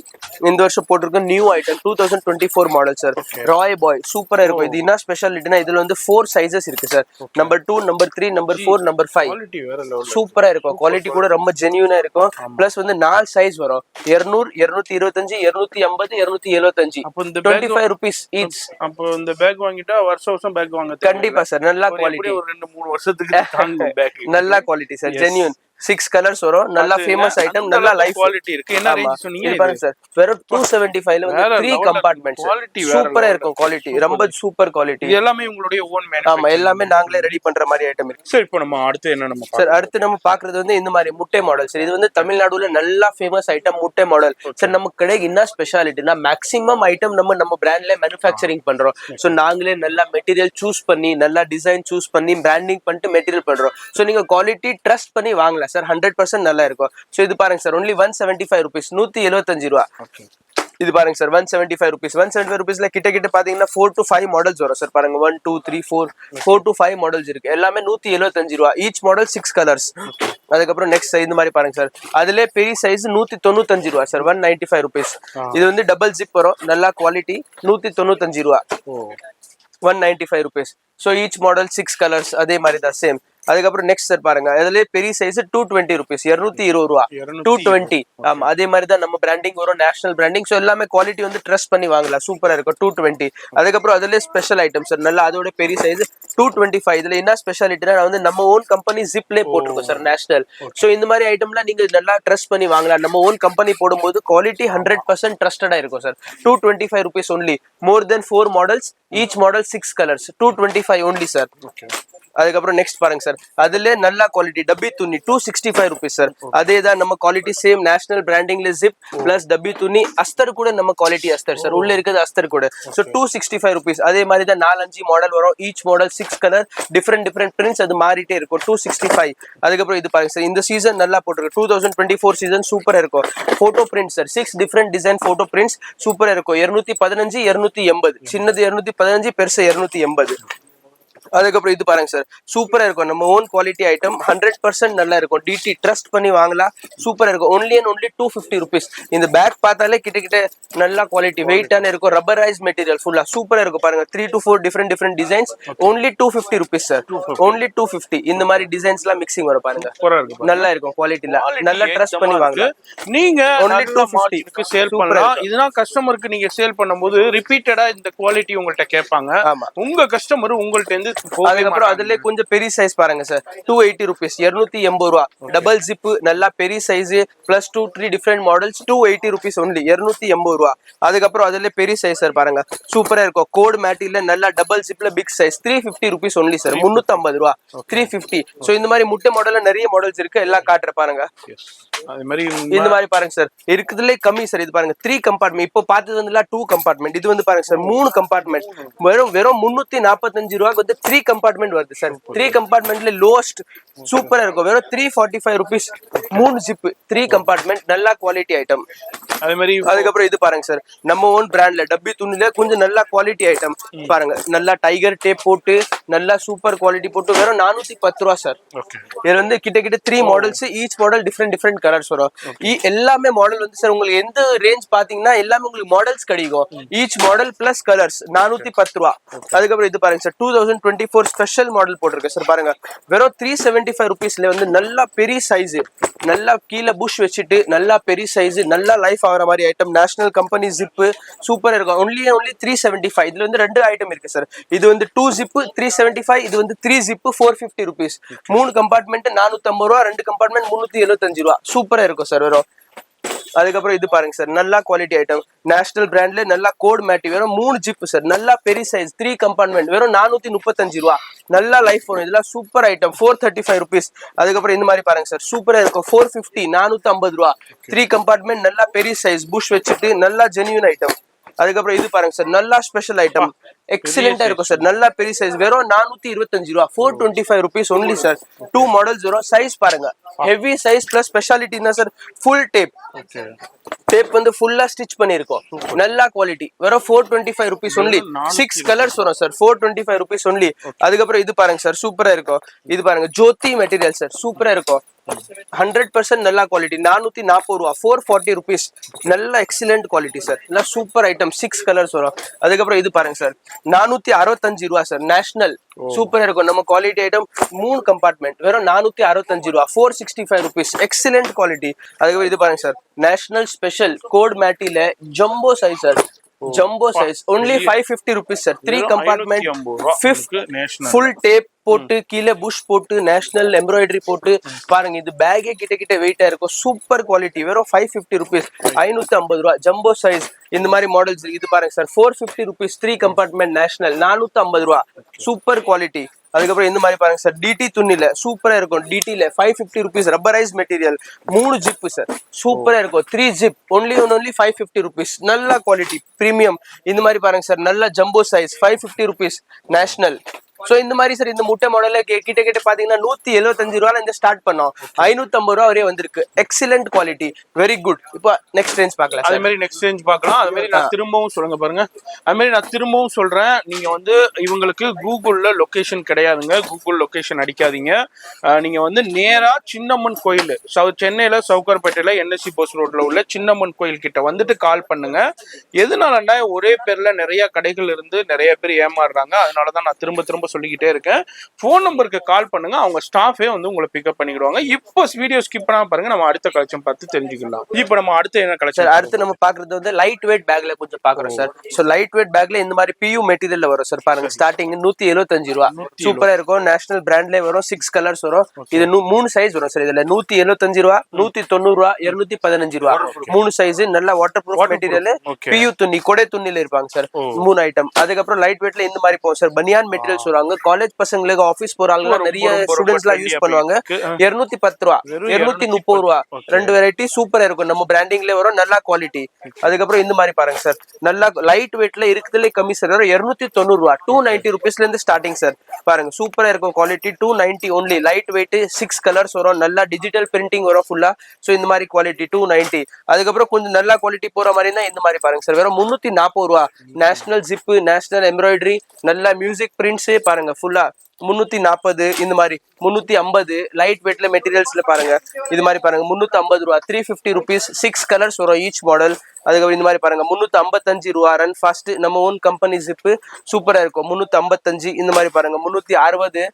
இந்த வருஷம் போட்டிருக்க நியூ ஐட்டம் 2024 மாடல் சார் ராய் பாய் சூப்பரா இருக்கும் இது என்ன ஸ்பெஷாலிட்டினா இதுல வந்து 4 சைஸஸ் இருக்கு sir number 2 number 3 number 4 number 5 சூப்பரா இருக்கும் குவாலிட்டி கூட ரொம்ப ஜென்யூனா இருக்கும் பிளஸ் வந்து 4 சைஸ் வரும் 200 225 250 275 25 rupees each அப்போ இந்த பேக் வாங்கிட்டா வருஷம் பேக் வாங்க கண்டிப்பா சார் நல்ல குவாலிட்டி ஒரு 2-3 வருஷத்துக்கு தாங்கும் பேக் நல்ல குவாலிட்டி சார் ஜென்யூன் 6 கலர்ஸ் வரும் நல்ல ஃபேமஸ் ஐட்டம் நல்ல லைஃப் குவாலிட்டி இருக்கு என்ன ரேஞ்ச் சொன்னீங்க இது பாருங்க சார் வெறும் 275 ல வந்து 3 கம்பார்ட்மெண்ட்ஸ் சூப்பரா இருக்கும் குவாலிட்டி ரொம்ப சூப்பர் குவாலிட்டி இது எல்லாமே உங்களுடைய ஓன் மேனுஃபேக்சர் ஆமா எல்லாமே நாங்களே ரெடி பண்ற மாதிரி ஐட்டம் இருக்கு சரி இப்போ நம்ம அடுத்து என்ன நம்ம சார் அடுத்து நம்ம பாக்குறது வந்து இந்த மாதிரி முட்டை மாடல் சார் இது வந்து தமிழ்நாடுல நல்ல ஃபேமஸ் ஐட்டம் முட்டை மாடல் சார் நம்ம கடைக்கு என்ன ஸ்பெஷாலிட்டினா மேக்ஸிமம் ஐட்டம் நம்ம பிராண்ட்ல மேனுஃபேக்சரிங் பண்றோம் சோ நாங்களே நல்ல மெட்டீரியல் சூஸ் பண்ணி நல்ல டிசைன் சூஸ் பண்ணி பிராண்டிங் பண்ணிட்டு மெட்டீரியல் பண்றோம் சோ நீங்க குவாலிட்டி ட்ரஸ்ட் பண்ணி வாங்கலாம் சார் 100% நல்லா இருக்கும் சோ இது பாருங்க சார் ஒன்லி 175 rupees 175 ரூபா இது பாருங்க சார் 175 rupees 175 rupeesல கிட்ட பாத்தீங்கன்னா 4 to 5 மாடல்ஸ் வரும் சார் பாருங்க 1 2 3 4 to 5 மாடல்ஸ் இருக்கு எல்லாமே 175 ரூபா ஈச் மாடல் 6 கலர்ஸ் அதுக்கப்புறம் நெக்ஸ்ட் இந்த மாதிரி பாருங்க சார் அதுல பெரிய சைஸ் 195 ரூபா சார் 195 rupees இது வந்து டபுள் ஜிப் வரும் நல்ல குவாலிட்டி 195 ரூபா 195 rupees so each model 6 colors அதே மாதிரி தான் சேம் அதுக்கப்புறம் நெக்ஸ்ட் சார் பாருங்க அதுல பெரிய சைஸ் 220 rupees 220 ரூபா 220 ஆமா அதே மாதிரி தான் நம்ம பிராண்டிங் வரும் நேஷனல் பிராண்டிங் சோ எல்லாமே குவாலிட்டி வந்து ட்ரஸ்ட் பண்ணி வாங்கலாம் சூப்பரா இருக்கும் 220 அதுக்கப்புறம் அதுல ஸ்பெஷல் ஐட்டம் சார் நல்ல அதோட பெரிய சைஸ் 225 இதுல என்ன ஸ்பெஷாலிட்டினா வந்து நம்ம ஓன் கம்பெனி ஜிப்லே போட்டுருக்கோம் சார் நேஷனல் சோ இந்த மாதிரி ஐட்டம்லாம் நீங்க நல்லா ட்ரஸ்ட் பண்ணி வாங்கலாம் நம்ம ஓன் கம்பெனி போடும்போது குவாலிட்டி 100% ட்ரஸ்டடா இருக்கும் sir 225 rupees only more than 4 models each model 6 colors 225 only sir அதுக்கப்புறம் நெக்ஸ்ட் பாருங்க சார் அதுல நல்ல குவாலிட்டி டப்பி துணி 265 rupees சார் அதேதான் நம்ம குவாலிட்டி சேம் நேஷனல் பிராண்டிங்ல ஜிப் பிளஸ் டப்பி துணி அஸ்தர் கூட நம்ம குவாலிட்டி அஸ்தர் சார் உள்ள இருக்குது அஸ்தர் கூட சோ 265 rupees அதே மாதிரி தான் 4-5 மாடல் வரும் each model 6 colour different prints அது மாறிட்டே இருக்கும் 265 அதுக்கப்புறம் இது பாருங்க சார் இந்த சீசன் நல்லா போட்டுருக்கு 2024 சீசன் சூப்பரா இருக்கும் photo print sir 6 different design photo prints சூப்பரா இருக்கும் 215 280 சின்னது 215 பெருசு 280 அதுக்கப்புறம் இது பாருங்க சார் சூப்பரா இருக்கும் நம்ம ஓன் குவாலிட்டி ஐட்டம் 100% நல்லா இருக்கும் டிடி ட்ரஸ்ட் பண்ணி வாங்கலாம் சூப்பரா இருக்கும் ஒன்லி 250 rupees இந்த பேக் பார்த்தாலே கிட்ட நல்ல குவாலிட்டி வெயிட்டான இருக்கும் ரப்பரைஸ் மெட்டீரியல் ஃபுல்லா சூப்பரா இருக்கும் பாருங்க 3 to 4 different designs only 250 rupees sir only 250 இந்த மாதிரி டிசைன்ஸ்லாம் மிக்சிங் வரும் பாருங்க நல்லா இருக்கும் குவாலிட்டில நல்லா ட்ரஸ்ட் பண்ணி வாங்கலாம் நீங்க ஒன்லி 250 சேல் பண்ணலாம் இதுனா கஸ்டமருக்கு நீங்க சேல் பண்ணும்போது ரிப்பீட்டடா இந்த குவாலிட்டி உங்கள்ட்ட கேட்பாங்க உங்க கஸ்டமர் உங்கள்ட்ட இருந்து அதுக்கப்புறம் அதுல கொஞ்சம் பெரிய சைஸ் பாருங்க சார் 280 rupees 280 ரூபா டபுள் ஜிப் நல்லா பெரிய size plus 2-3 different models 280 rupees only 280 ரூபா அதுக்கப்புறம் அதுல பெரிய சைஸ் சார் பாருங்க சூப்பரா இருக்கும் கோட் மேட்டில நல்லா டபுள் ஜிப்ல big size 350 rupees only sir 350 ரூபா 350 சோ இந்த மாதிரி முட்டை மாடல்ல நிறைய மாடல்ஸ் இருக்கு எல்லாம் காட்டுற பாருங்க அதே மாதிரி இந்த மாதிரி பாருங்க சார் இருக்குதுல கம்மி சார் இது பாருங்க 3 கம்பார்ட்மெண்ட் இப்போ பார்த்தது வந்து 2 கம்பார்ட்மெண்ட் இது வந்து பாருங்க சார் 3 கம்பார்ட்மெண்ட் வெறும் 345 ரூபாய்க்கு வந்து 3 கம்பார்ட்மெண்ட் வருது சார் 3 கம்பார்ட்மெண்ட்ல லோவஸ்ட் சூப்பரா இருக்கும் வெறும் 345 rupees 3 ஜிப் 3 கம்பார்ட்மெண்ட் நல்ல குவாலிட்டி ஐட்டம் அதே மாதிரி அதுக்கப்புறம் இது பாருங்க சார் நம்ம ஓன் பிராண்ட்ல டப்பி துணில கொஞ்சம் நல்ல குவாலிட்டி ஐட்டம் பாருங்க நல்லா டைகர் டேப் போட்டு நல்லா சூப்பர் குவாலிட்டி போட்டு வெறும் 410 ரூபா சார் இதுல வந்து கிட்ட 3 models each model different colours வரும் எல்லாமே மாடல் வந்து சார் உங்களுக்கு எந்த ரேஞ்ச் பாத்தீங்கன்னா எல்லாமே உங்களுக்கு மாடல்ஸ் கிடைக்கும் ஈச் மாடல் பிளஸ் கலர்ஸ் 410 ரூபா அதுக்கப்புறம் இது பாருங்க சார் 2024 ஸ்பெஷல் மாடல் போட்டிருக்கு சார் பாருங்க வெறும் 375 rupeesல வந்து நல்லா பெரிய சைஸ் நல்லா கீழே புஷ் வச்சுட்டு நல்லா பெரிய சைஸ் நல்லா லைஃப் ஆகிற மாதிரி ஐட்டம் நேஷனல் கம்பெனி ஜிப் சூப்பரா இருக்கும் ஒன்லி 375 இதுல வந்து 2 ஐட்டம் இருக்கு சார் இது வந்து 2 ஜிப் 375 375. இது வந்து 3 ஜிப் 450 rupees. 3 கம்பார்ட்மெண்ட் 450 ரூபா, 2 கம்பார்ட்மெண்ட் 375 ரூபா. சூப்பரா இருக்கும் சார் வெறும். அதுக்கப்புறம் இது பாருங்க சார், நல்லா குவாலிட்டி ஐட்டம், நேஷனல் பிராண்ட்ல நல்லா கோட் மேட்டி வெறும் 3 ஜிப் சார், நல்லா பெரிய சைஸ் 3 கம்பார்ட்மெண்ட் வெறும் 435 ரூபா. நல்லா லைஃப் ஃபோன், இதெல்லாம் சூப்பர் ஐட்டம் 435 rupees. அதுக்கப்புறம் இந்த மாதிரி பாருங்க சார், சூப்பரா இருக்கும் 450 450 ரூபா. 3 கம்பார்ட்மெண்ட் நல்லா பெரிய சைஸ் புஷ் வச்சுட்டு நல்லா ஜென்யூன் ஐட்டம். அதுக்கப்புறம் இது பாருங்க சார், நல்லா ஸ்பெஷல் ஐட்டம், எக்ஸலென்ட்டா இருக்கும் சார், நல்லா பெரிய சைஸ் வெறும் 425 ரூபா. 425 rupees ஒன்லி சார். 2 மாடல்ஸ் வரும். சைஸ் பாருங்க, ஹெவி சைஸ் பிளஸ் ஸ்பெஷாலிட்டினா சார் ஃபுல் டேப். டேப் வந்து ஃபுல்லா ஸ்டிச் பண்ணிருக்கோம், நல்லா குவாலிட்டி. வெறும் 425 rupees ஒன்லி. 6 கலர்ஸ் வரும் சார், 425 rupees ஒன்லி. அதுக்கப்புறம் இது பாருங்க சார், சூப்பரா இருக்கும். இது பாருங்க ஜோதி மெட்டீரியல் சார், சூப்பரா இருக்கும். 100% நல்லா குவாலிட்டி. 440 ரூபா. 440 rupees. நல்ல எக்ஸலென்ட் குவாலிட்டி சார், நல்லா சூப்பர் ஐட்டம். 6 கலர்ஸ் வரும். அதுக்கப்புறம் இது பாருங்க சார், 465 ரூபா சார், நேஷனல். சூப்பரா இருக்கும். நம்ம குவாலிட்டி ஐட்டம் 3 கம்பார்ட்மெண்ட் வெறும் 465 ரூபா. 465 rupees. Excellent quality. அதுக்கப்புறம் இது பாருங்க சார், நேஷனல் ஸ்பெஷல் கோட் மேட்டில jumbo size sir, jumbo size only 550 rupees sir. 3 compartment 5th full tape போட்டு கீழே புஷ் போட்டு நேஷனல் எம்ப்ராய்டரி போட்டு பாருங்க. இது பேக்கே கிட்ட வெயிட்டா இருக்கும். Super quality. வெறும் 550 rupees. 550 ரூபா. ஜம்போ சைஸ் இந்த மாதிரி மாடல்ஸ். இது பாருங்க சார், 450 rupees. 3 கம்பார்ட்மெண்ட் நேஷனல் 450 ரூபா. Super quality. அதுக்கப்புறம் இந்த மாதிரி பாருங்க சார், டிடி துணில சூப்பரா இருக்கும். டிடில 550 rupees. Rubberised material 3 zip sir, சூப்பரா இருக்கும். 3 ஜிப் ஒன்லி 550 rupees. நல்ல குவாலிட்டி பிரீமியம். இந்த மாதிரி பாருங்க சார், நல்ல jumbo size 550 rupees national. So இந்த மாதிரி சார், இந்த முட்டை மாடல்ல கிட்ட பாத்தீங்கன்னா 175 ரூபால இந்த ஸ்டார்ட் பண்ணோம். 550 ரூபா வரையும் வந்திருக்கு. Excellent quality, very good. இப்போ நெக்ஸ்ட் ரேஞ்ச் பார்க்கலாம். அதே மாதிரி நெக்ஸ்ட் ரேஞ்ச் பார்க்கலாம். அதே மாதிரி நான் திரும்பவும் சொல்லுங்க பாருங்க. அதே மாதிரி நான் திரும்பவும் சொல்றேன், நீங்க வந்து இவங்களுக்கு கூகுள்ல லொகேஷன் கிடையாதுங்க. கூகுள் லொகேஷன் அடிக்காதீங்க. நீங்க வந்து நேரா சின்னம்மன் கோயில், சென்னையில சவுகார்பேட்டையில என்எஸ்சி போஸ்ட் ரோட்ல உள்ள சின்னம்மன் கோயில் கிட்ட வந்துட்டு கால் பண்ணுங்க. எதனாலன்னா ஒரே பேர்ல நிறைய கடைகள் இருந்து நிறைய பேர் ஏமாறுறாங்க. அதனாலதான் நான் திரும்ப சொல்லிக்கிட்டே இருக்கேன். போன் நம்பருக்கு கால் பண்ணுங்க, அவங்க ஸ்டாஃபே வந்து உங்களை பிக்கப் பண்ணிடுவாங்க. இப்போ வீடியோ ஸ்கிப் பண்ணாம பாருங்க, நம்ம அடுத்த கலெக்ஷன் பார்த்து தெரிஞ்சுக்கலாம். இப்போ நம்ம அடுத்து என்ன கலெக்ஷன்? அடுத்து நம்ம பாக்குறது வந்து லைட் வெயிட் பேக்ல கொஞ்சம் பாக்குறோம் சார். சோ லைட் வெயிட் பேக்ல இந்த மாதிரி பியூ மெட்டீரியல்ல வரும் சார். பாருங்க ஸ்டார்டிங் 175 ரூபா. சூப்பரா இருக்கும். நேஷனல் பிராண்ட்ல வரும். 6 கலர்ஸ் வரும். இது 3 சைஸ் வரும் சார். இதுல 175 ரூபா, 190 ரூபா, 215 ரூபா. 3 சைஸ். நல்ல வாட்டர் ப்ரூஃப் மெட்டீரியல். பியூ துணி, கொடை துணில இருப்பாங்க சார். 3 ஐட்டம். அதுக்கப்புறம் லைட் வெயிட்ல இந்த மாதிரி போகும் சார். பனியான் மெட்டீரியல்ஸ் வரும். காலேஜ் பசங்களுக்கு, ஆபீஸ் போறாங்க, நிறைய ஸ்டூடெண்ட்ஸ் எல்லாம் யூஸ் பண்ணுவாங்க. 210 ரூபா, 230 ரூபா. 2 வெரைட்டி சூப்பரா இருக்கும். நம்ம பிராண்டிங்ல வரும். நல்ல குவாலிட்டி. அதுக்கப்புறம் இந்த மாதிரி பாருங்க சார், நல்லா லைட் வெயிட்ல இருக்குதுல கம்மி சார். 290 ரூபா. 290 rupeesல இருந்து ஸ்டார்டிங் சார். பாருங்க சூப்பரா இருக்கும் quality. 290 only. Light weight. 6 colours வரும். நல்லா டிஜிட்டல் பிரிண்டிங் வரும் ஃபுல்லா. சோ இந்த மாதிரி குவாலிட்டி 290. அதுக்கப்புறம் கொஞ்சம் நல்ல குவாலிட்டி போற மாதிரி தான் இந்த மாதிரி பாருங்க சார். வெறும் 340 ரூபா. நேஷனல் ஜிப், நேஷனல் எம்ப்ராய்டரி, நல்ல மியூசிக் பிரிண்ட்ஸ் பாருங்க ஃபுல்லா. 340. இந்த மாதிரி 350. லைட் வெயிட்ல மெட்டீரியல்ஸ்ல பாருங்க. இது மாதிரி பாருங்க 350 ரூபா. 350 rupees. 6 கலர்ஸ் வரும் ஈச் மாடல். அதுக்கப்புறம் இந்த மாதிரி பாருங்க 355 ரூபா. ரன் ஃபாஸ்ட், நம்ம ஓன் கம்பெனி ஜிப்பு, சூப்பரா இருக்கும். 355. இந்த மாதிரி பாருங்க 360.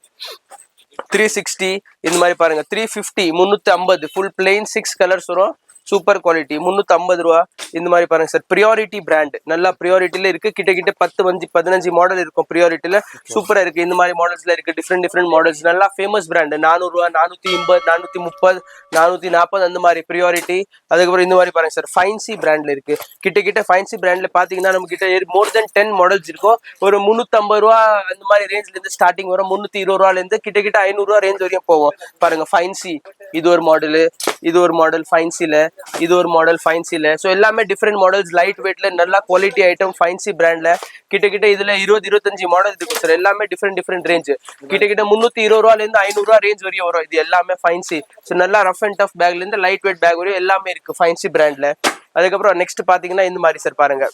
360. இந்த மாதிரி பாருங்க 350. 350 ஃபுல் பிளெயின். 6 கலர்ஸ் வரும். Super quality. 350 ரூபா. இந்த மாதிரி பாருங்க சார், பிரியாரிட்டி பிராண்ட். நல்லா பிரியாரிட்டில இருக்கு. கிட்ட 15 மாடல் இருக்கும் பிரியாரிட்டில. சூப்பரா இருக்கு. இந்த மாதிரி மாடல்ஸ்ல இருக்கு. Different models. நல்லா ஃபேமஸ் பிராண்ட். 400 ரூபா, 480, 430, 440 அந்த மாதிரி பிரியாரிட்டி. அதுக்கப்புறம் இந்த மாதிரி பாருங்க சார், ஃபைன்சி பிராண்ட்ல இருக்கு. கிட்ட ஃபைன்சி பிராண்ட்ல பாத்தீங்கன்னா நம்ம கிட்ட மோர் தென் 10 மாடல்ஸ் இருக்கும். ஒரு 350 ரூபா அந்த மாதிரி ரேஞ்ச்ல இருந்து ஸ்டார்டிங் வரும். 320 ரூபால இருந்து கிட்ட 500 ரூபா ரேஞ்ச் வரையும் போகும். பாருங்க ஃபைன்சி. இது ஒரு மாடல், இது ஒரு மாடல் ஃபைன்சில, இது ஒரு மாடல் ஃபைன்சில. சோ எல்லாமே டிஃப்ரெண்ட் மாடல்ஸ். லைட் வெயிட்ல நல்ல குவாலிட்டி ஐட்டம் ஃபைன்சி பிராண்ட்ல. கிட்ட இதுல 20-25 மாடல் இருக்கு சார். எல்லாமே டிஃப்ரெண்ட் ரேஞ்ச். கிட்ட 320 ரூபால இருந்து 500 ரூபா ரேஞ்ச் வரையும் வரும். இது எல்லாமே ஃபைன்சி. சோ நல்லா ரஃப் அண்ட் டஃப் பேக்ல இருந்து லைட் வெயிட் பேக் வரையும் எல்லாமே இருக்கு ஃபைன்சி பிராண்ட்ல. அதுக்கப்புறம் நெக்ஸ்ட் பாத்தீங்கன்னா இந்த மாதிரி சார் பாருங்க.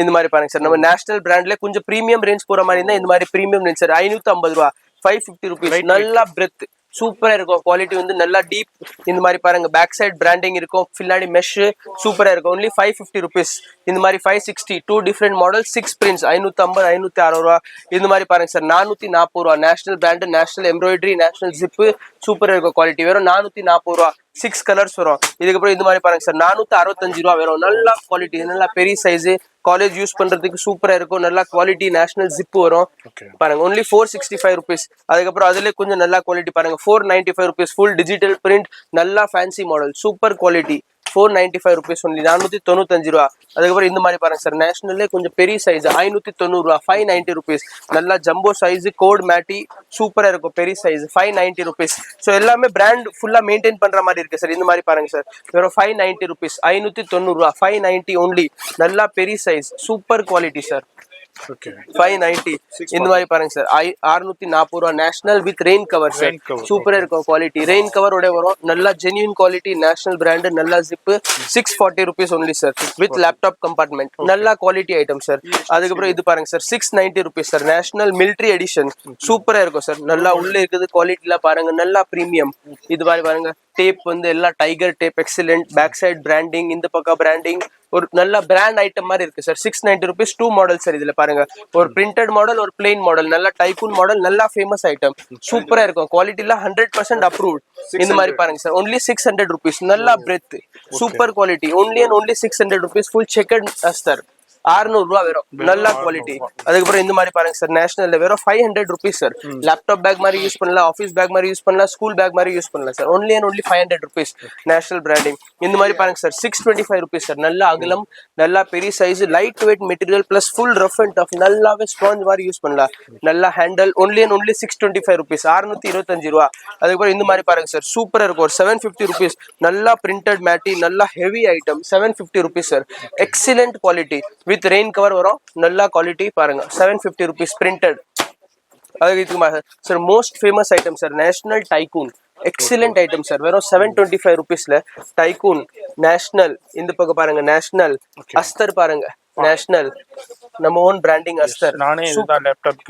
இந்த மாதிரி பாருங்க சார், நம்ம நேஷனல் பிராண்ட்ல கொஞ்சம் பிரீமியம் ரேஞ்ச் போற மாதிரி இருந்தா இந்த மாதிரி பிரீமியம் ரேஞ்ச் சார். 550 ரூபா. 550 rupees. நல்லா பிரெத் சூப்பரா இருக்கும். குவாலிட்டி வந்து நல்லா டீப். இந்த மாதிரி பாருங்க பேக் சைட் பிராண்டிங் இருக்கும். பின்னாடி மெஷ் சூப்பரா இருக்கும். Only 550 rupees. இந்த மாதிரி 560. 2 டிஃப்ரெண்ட் மாடல். 6 prints. 550, 560 ரூபா. இந்த மாதிரி பாருங்க சார், 440 ரூபா. National brand, national embroidery, national zip, சூப்பரா இருக்கும் குவாலிட்டி. வெறும் 440 ரூபா. 6 கலர்ஸ் வரும். இதுக்கப்புறம் இந்த மாதிரி பாருங்க சார் 465 ரூபா வரும். நல்ல குவாலிட்டி, நல்லா பெரிய சைஸ், காலேஜ் யூஸ் பண்றதுக்கு சூப்பரா இருக்கும். நல்லா குவாலிட்டி நேஷனல் ஜிப் வரும் பாருங்க. Only 465 rupees. அதுக்கப்புறம் அதுல கொஞ்சம் நல்ல குவாலிட்டி பாருங்க 495 ருபீஸ். ஃபுல் டிஜிட்டல் பிரிண்ட், நல்லா fancy model, super quality 495 rupees only, 495 ரூபா. அதுக்கப்புறம் இந்த மாதிரி பாருங்க சார் நேஷனல்லே கொஞ்சம் பெரிய சைஸ் 590 ரூபா, 590 ருபீஸ். நல்லா ஜம்போ சைஸ், கோட் மேட்டி, சூப்பரா இருக்கும் பெரிய சைஸ் 590 ருபீஸ். ஸோ எல்லாமே பிராண்ட் ஃபுல்லா மெயின்டைன் பண்ற மாதிரி இருக்கு சார். இந்த மாதிரி பாருங்க சார் வெறும் 590 ருபீஸ், 590 ரூபா, 590 ஒன்லி. நல்லா பெரிய சைஸ், சூப்பர் குவாலிட்டி சார். 590 இந்த மாதிரி பாருங்க சார் 640 ரூபா. National with rain cover sir, சூப்பரா இருக்கும் குவாலிட்டி. ரெயின் கவர் உடைய வரும், நல்லா ஜென்யூன் குவாலிட்டி, நேஷனல் பிராண்ட், நல்லா zip. 640 rupees only sir with laptop compartment. நல்லா குவாலிட்டி ஐட்டம் சார். அதுக்கப்புறம் இது பாருங்க sir 690 rupees sir. National military edition, சூப்பரா இருக்கும் சார். நல்லா உள்ள இருக்குது குவாலிட்டில பாருங்க, நல்லா பிரீமியம். இது மாதிரி பாருங்க டேப் வந்து எல்லாம் tiger tape, excellent. Back side branding, இந்த பக்கம் பிராண்டிங், ஒரு நல்ல பிராண்ட் ஐட்டம் மாதிரி இருக்கு சார். 690 ருபீஸ். 2 மாடல் சார் இதுல பாருங்க, ஒரு பிரிண்டட் மாடல், ஒரு பிளெயின் மாடல். நல்லா டைகூன் மாடல், நல்லா ஃபேமஸ் ஐட்டம், சூப்பரா இருக்கும். குவாலிட்டில 100% அப்ரூவ்ட். இந்த மாதிரி பாருங்க சார் ஒன்லி 600 ருபீஸ். நல்லா breath, super quality. Only and only 600 rupees. Full checked அஸ்தர், 600 ரூபா வரும். நல்ல குவாலிட்டி. அதுக்கப்புறம் இந்த மாதிரி பாருங்க சார் நேஷனல்ல வெறும் 500 ருபீஸ் சார். லேப்டாப் பேக் மாதிரி யூஸ் பண்ணலாம், ஆஃபீஸ் பேக் மாதிரி யூஸ் பண்ணலாம், ஸ்கூல் பேக் மாதிரி யூஸ் பண்ணலாம் sir. Only and only 500 rupees. National branding. இந்த மாதிரி பாருங்க சார் 625 ருபீஸ் சார். நல்ல அகலம், நல்லா பெரிய size, light weight material plus full rough and tough, நல்லாவே ஸ்பாஞ்ச் மாதிரி யூஸ் பண்ணலாம். நல்லா handle. Only and only 625 rupees, 625 ரூபா. அதுக்கப்புறம் இந்த மாதிரி பாருங்க சார் சூப்பரா இருக்கும். ஒரு 750 ருபீஸ். நல்லா பிரிண்டட் மேட்டி, நல்லா heavy item, 750 rupees sir. Excellent quality with rain cover வரும். நல்லா குவாலிட்டி பாருங்க, 750 ருபீஸ் பிரிண்டட். அதுக்கு sir most famous item sir national tycoon. Excellent item sir. வெறும் 725 ருபீஸ்ல டைகூன் நேஷனல். இந்த பக்கம் பாருங்க நேஷனல் அஸ்தர் பாருங்க, நேஷனல் நம்ம ஓன் பிராண்டிங் அஸ்தர்.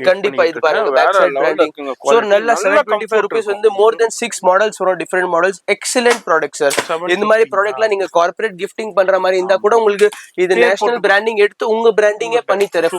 கண்டிப்பா இது பாருங்க பேக் சைடு பிராண்டிங். சோ நல்ல 725 ருபீஸ் வந்து மோர் தென் 6 மாடல்ஸ் வரும், different models. Excellent product sir. இந்த மாதிரி ப்ராடக்ட்லாம் நீங்க கார்ப்பரேட் கிஃப்டிங் பண்ற மாதிரி இருந்தா கூட உங்களுக்கு இது நேஷனல் பிராண்டிங் எடுத்து உங்க பிராண்டிங்கே பண்ணி தர